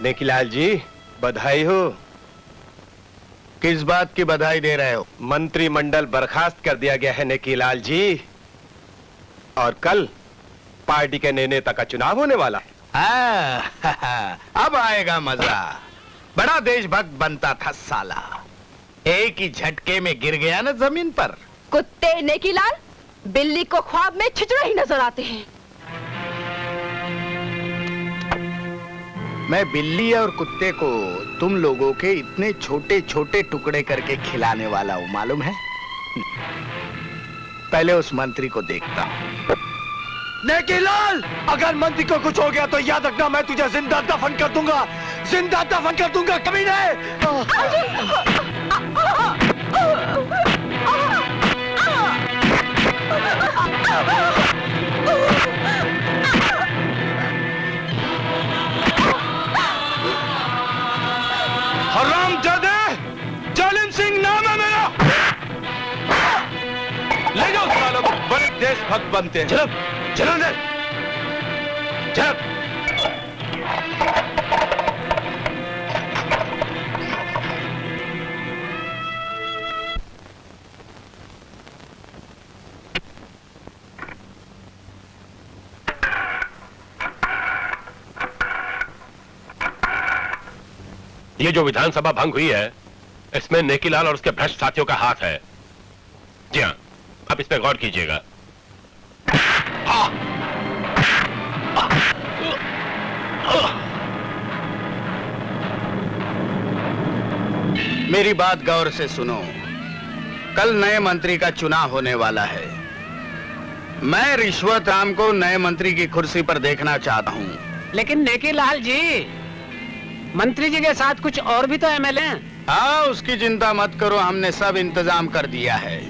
नेकीलाल जी बधाई हो। किस बात की बधाई दे रहे हो? मंत्रिमंडल बर्खास्त कर दिया गया है नेकीलाल जी, और कल पार्टी के नए नेता का चुनाव होने वाला है। अब आएगा मजा। बड़ा देशभक्त बनता था साला, एक ही झटके में गिर गया ना जमीन पर। कुत्ते नेकीलाल, बिल्ली को ख्वाब में छिछड़ा ही नजर आते हैं। मैं बिल्ली और कुत्ते को तुम लोगों के इतने छोटे छोटे टुकड़े करके खिलाने वाला हूं, मालूम है? पहले उस मंत्री को देखता हूं। नेकीलाल, अगर मंत्री को कुछ हो गया तो याद रखना, मैं तुझे जिंदा दफन कर दूंगा, जिंदा दफन कर दूंगा, कभी नहीं। हरामजादे, जालिम सिंह नाम है मेरा। ले जाओ सालों को, बड़े देशभक्त बनते हैं। चलो चलो अंदर, चलो। ये जो विधानसभा भंग हुई है, इसमें नेकीलाल और उसके भ्रष्ट साथियों का हाथ है। जी हाँ, आप इस पे गौर कीजिएगा। मेरी बात गौर से सुनो। कल नए मंत्री का चुनाव होने वाला है। मैं रिश्वत राम को नए मंत्री की कुर्सी पर देखना चाहता हूँ। लेकिन नेकी लाल जी, मंत्री जी के साथ कुछ और भी तो एमएलए हैं। हाँ, उसकी चिंता मत करो, हमने सब इंतजाम कर दिया है।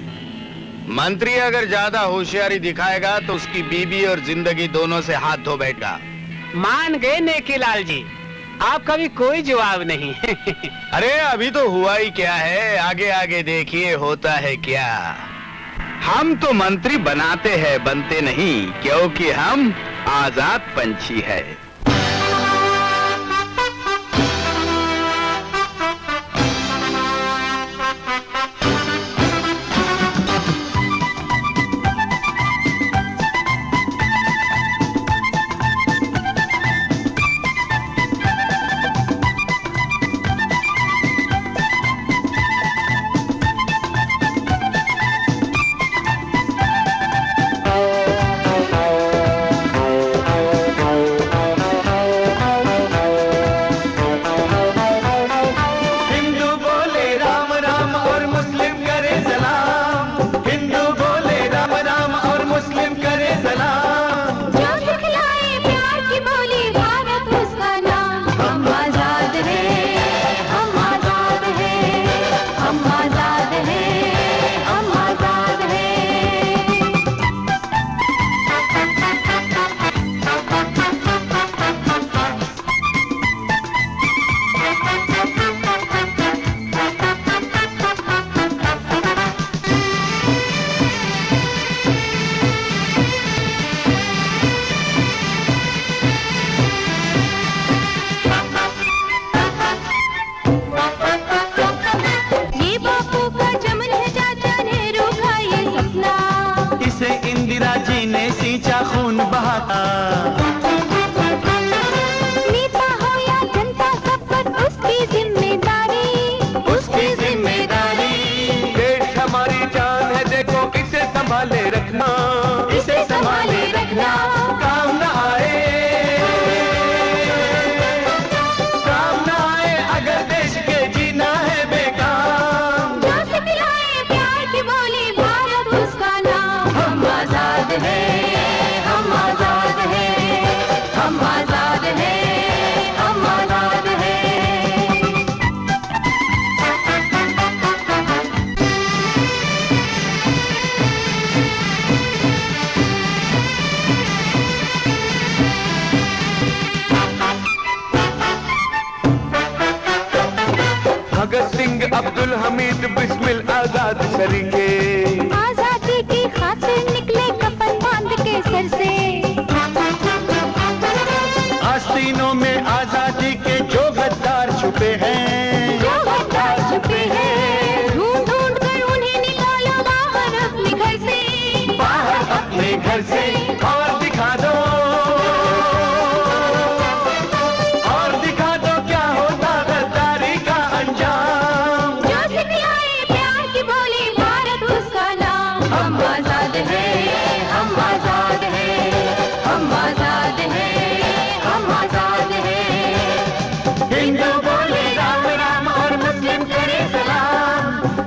मंत्री अगर ज्यादा होशियारी दिखाएगा तो उसकी बीबी और जिंदगी दोनों से हाथ धो बैठेगा। मान गए नेकी लाल जी, आपका भी कोई जवाब नहीं। अरे अभी तो हुआ ही क्या है, आगे आगे देखिए होता है क्या। हम तो मंत्री बनाते हैं, बनते नहीं, क्योंकि हम आजाद पंछी है। भगत सिंह अब्दुल हमीद बिस्मिल आजाद सरीके, आजादी की खातिर निकले कफन बांध के सर से। आस्तीनों में आजादी के जो गद्दार छुपे हैं, जो गद्दार छुपे हैं, ढूंढ ढूंढ कर उन्हें निकालो बाहर अपने घर से, बाहर अपने घर से। और दिखा दो क्या होता गद्दारी का अंजाम। जो सिखलाए प्यार की बोली भारत उसका नाम। हम आजाद हैं, हम आजाद हैं, हम आजाद हैं, हम आजाद हैं। हिंदू बोले राम राम और मुस्लिम करे सलाम,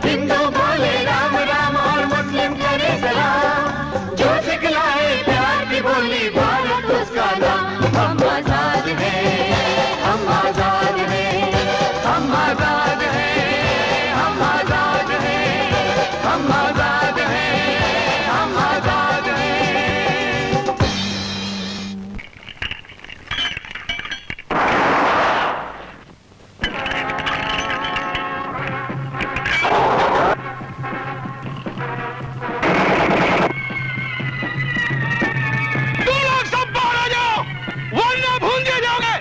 हिंदू बोले राम राम और मुस्लिम करे सलाम। जो सिखलाए प्यार की बोली भारत उसका नाम। हम आजाद हैं, हम आजाद हैं, हम आजाद हैं, हम आजाद हैं, हम आजाद हैं, हम आजाद हैं। तुम लोग सब बाहर आ जाओ, वरना भूल दिए जाओगे।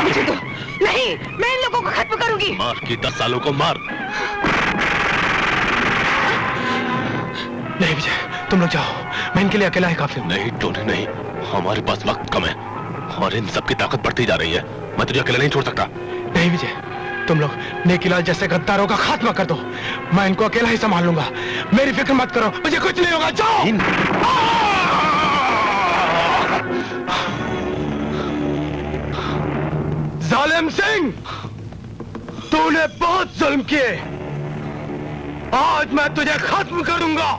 मुझे तो नहीं, मैं इन लोगों को खत्म करूंगी। मार की 10 सालों को मार। नहीं विजय, तुम लोग जाओ, मैं इनके लिए अकेला ही काफी हूँ। नहीं टोनी नहीं, हमारे पास वक्त कम है और इन सबकी ताकत बढ़ती जा रही है। मैं तुझे अकेला नहीं छोड़ सकता। नहीं विजय, तुम लोग नेकीलाल जैसे गद्दारों का खात्मा कर दो। मैं इनको अकेला ही संभाल लूंगा। मेरी फिक्र मत करो, मुझे कुछ नहीं होगा। जाओ। जालिम सिंह, तूने बहुत जुल्म किए, आज मैं तुझे खत्म करूंगा।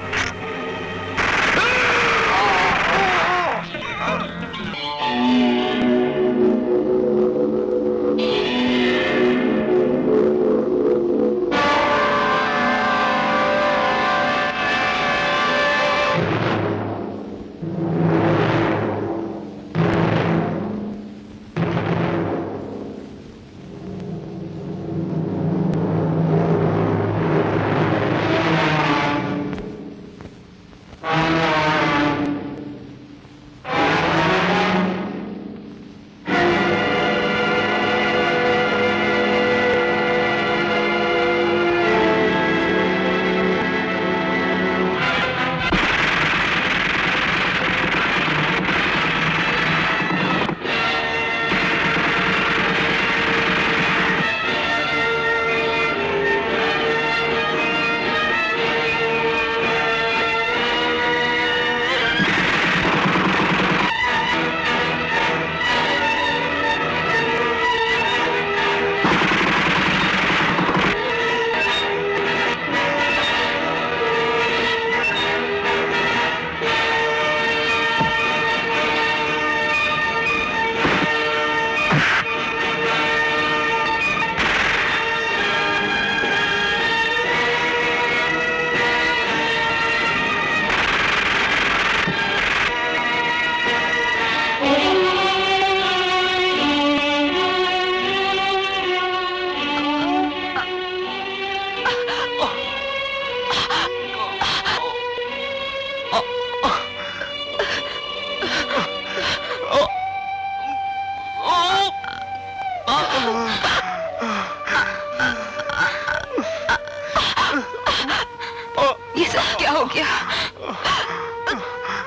ये सब क्या हो गया?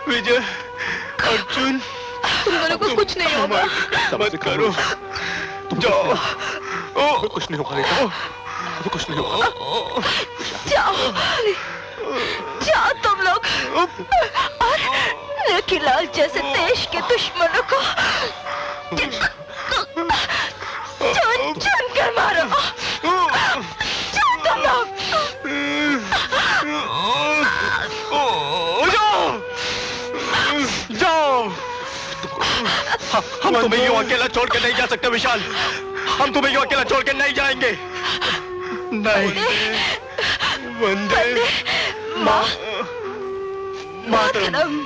विजय, अर्जुन, तुम दोनों को कुछ नहीं होगा। मत करो, जाओ। कुछ नहीं होगा बेटा, कुछ नहीं होगा। जाओ, जाओ तुम लोग और नेकीलाल जैसे देश के दुश्मनों को चुन चुन कर मारो। जाओ तुम लोग। जाओ। हम तुम्हें यूं अकेला छोड़ के नहीं जा सकते विशाल। हम तुम्हें यूं अकेला छोड़ के नहीं जाएंगे। नहीं। वंदे मातरम।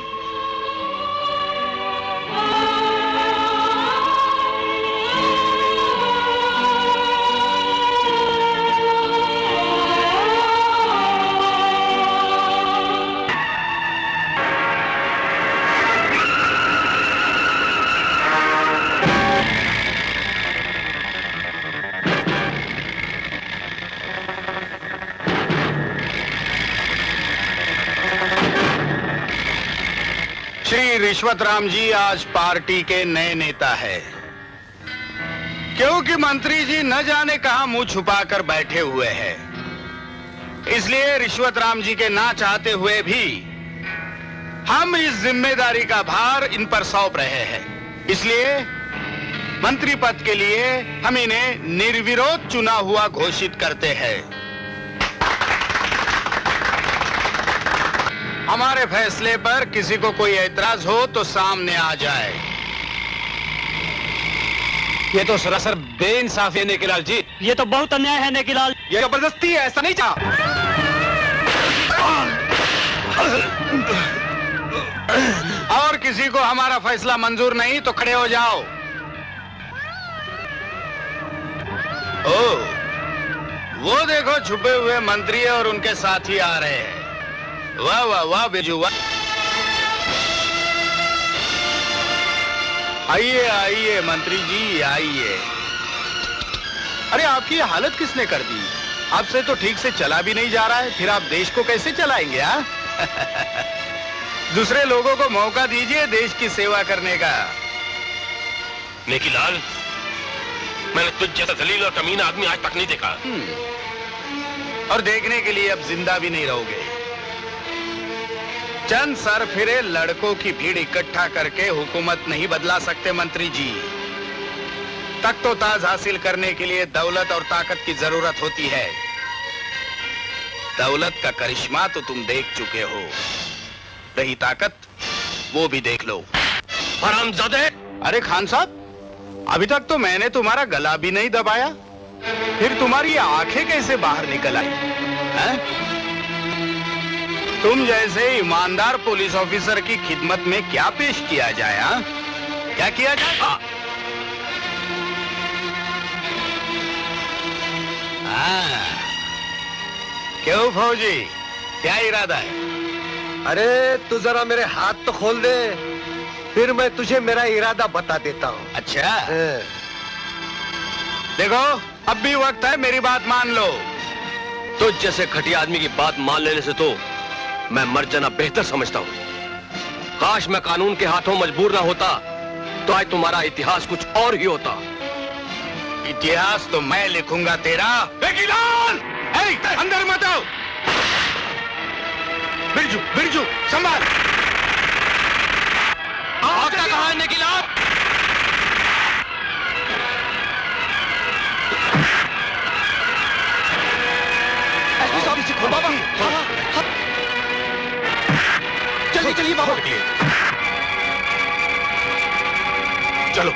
श्री रिश्वत राम जी आज पार्टी के नए नेता है, क्योंकि मंत्री जी न जाने कहां मुंह छुपाकर बैठे हुए हैं। इसलिए रिश्वत राम जी के ना चाहते हुए भी हम इस जिम्मेदारी का भार इन पर सौंप रहे हैं। इसलिए मंत्री पद के लिए हम इन्हें निर्विरोध चुना हुआ घोषित करते हैं। हमारे फैसले पर किसी को कोई ऐतराज हो तो सामने आ जाए। ये तो सरासर बेइंसाफी है नेकीलाल जी। ये तो बहुत अन्याय है नेकीलाल। ये जबरदस्ती है, ऐसा नहीं चाहा। और किसी को हमारा फैसला मंजूर नहीं तो खड़े हो जाओ। वो देखो छुपे हुए मंत्री और उनके साथी आ रहे हैं। वाह वाह वाह बेजू वाह। आइए आइए मंत्री जी आइए। अरे आपकी हालत किसने कर दी? आपसे तो ठीक से चला भी नहीं जा रहा है, फिर आप देश को कैसे चलाएंगे? हाँ दूसरे लोगों को मौका दीजिए देश की सेवा करने का। नेकीलाल, मैंने तुझ जैसा जलील और कमीना आदमी आज तक नहीं देखा। और देखने के लिए अब जिंदा भी नहीं रहोगे। चंद सर फिरे लड़कों की भीड़ इकट्ठा करके हुकूमत नहीं बदला सकते मंत्री जी। तख्तो ताज हासिल करने के लिए दौलत और ताकत की जरूरत होती है। दौलत का करिश्मा तो तुम देख चुके हो, रही ताकत वो भी देख लो। हरामजादे! अरे खान साहब, अभी तक तो मैंने तुम्हारा गला भी नहीं दबाया, फिर तुम्हारी आंखें कैसे बाहर निकल आई हैं? तुम जैसे ईमानदार पुलिस ऑफिसर की खिदमत में क्या पेश किया जाए? हाँ? क्या किया जाए? क्यों फौजी, क्या इरादा है? अरे तू जरा मेरे हाथ तो खोल दे, फिर मैं तुझे मेरा इरादा बता देता हूँ। अच्छा, देखो अब भी वक्त है, मेरी बात मान लो। तुझ जैसे घटिया आदमी की बात मान लेने से तो मैं मर जाना बेहतर समझता हूँ। काश मैं कानून के हाथों मजबूर ना होता तो आज तुम्हारा इतिहास कुछ और ही होता। इतिहास तो मैं लिखूंगा तेरा। बेकीलाल! अंदर मत आओ। बिरजू, बिरजू, संभाल। क्या कहा है निकिलाल? बाबा, जल्दी चलिए बाबा। चलो।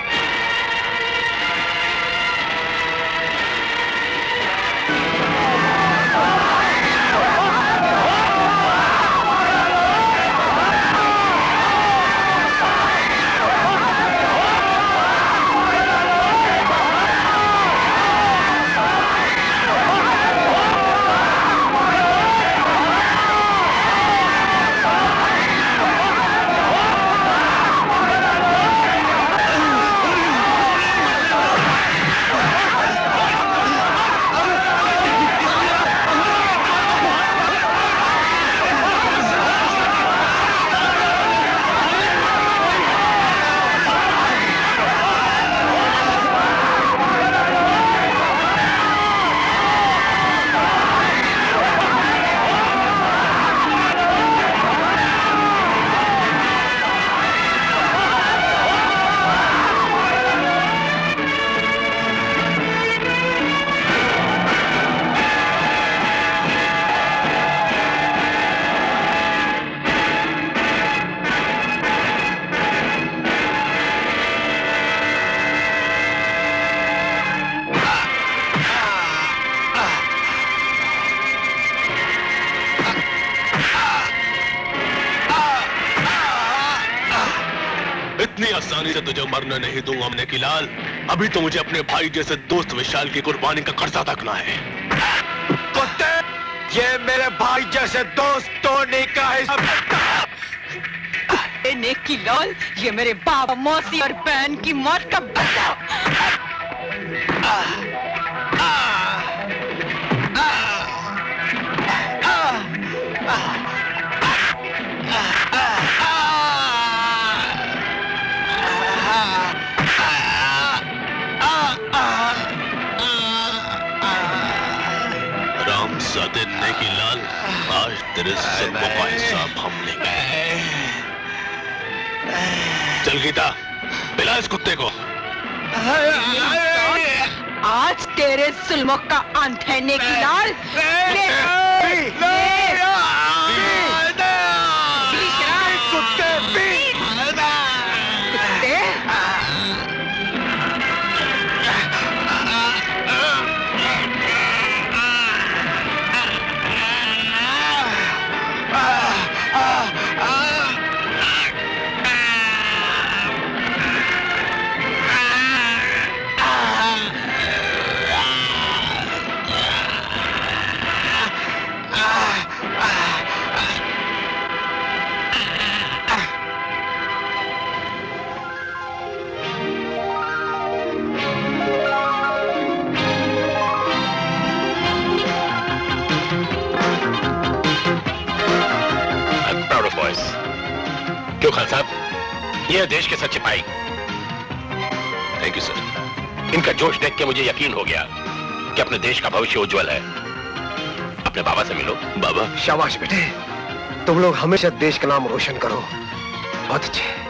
आसानी से तुझे मरने नहीं दूंगा निकिलाल। अभी तो मुझे अपने भाई जैसे दोस्त विशाल की कुर्बानी का कर्जा तकना है। कुत्ते, ये मेरे भाई जैसे दोस्तों ने का है। निकिलाल, ये मेरे बाबा, मौसी और बहन की मौत का बदला। रामजादे निकिलाल, आज तेरे ज़ुल्मों का हिसाब हम लेंगे। चल गीता, पिला इस कुत्ते को। आज तेरे जुल्मों का अंत है निकिलाल। क्यों खान साहब, ये देश के सच्चे भाई। Thank you sir. इनका जोश देख के मुझे यकीन हो गया कि अपने देश का भविष्य उज्जवल है। अपने बाबा से मिलो। बाबा। शाबाश बेटे, तुम लोग हमेशा देश का नाम रोशन करो। बहुत अच्छे।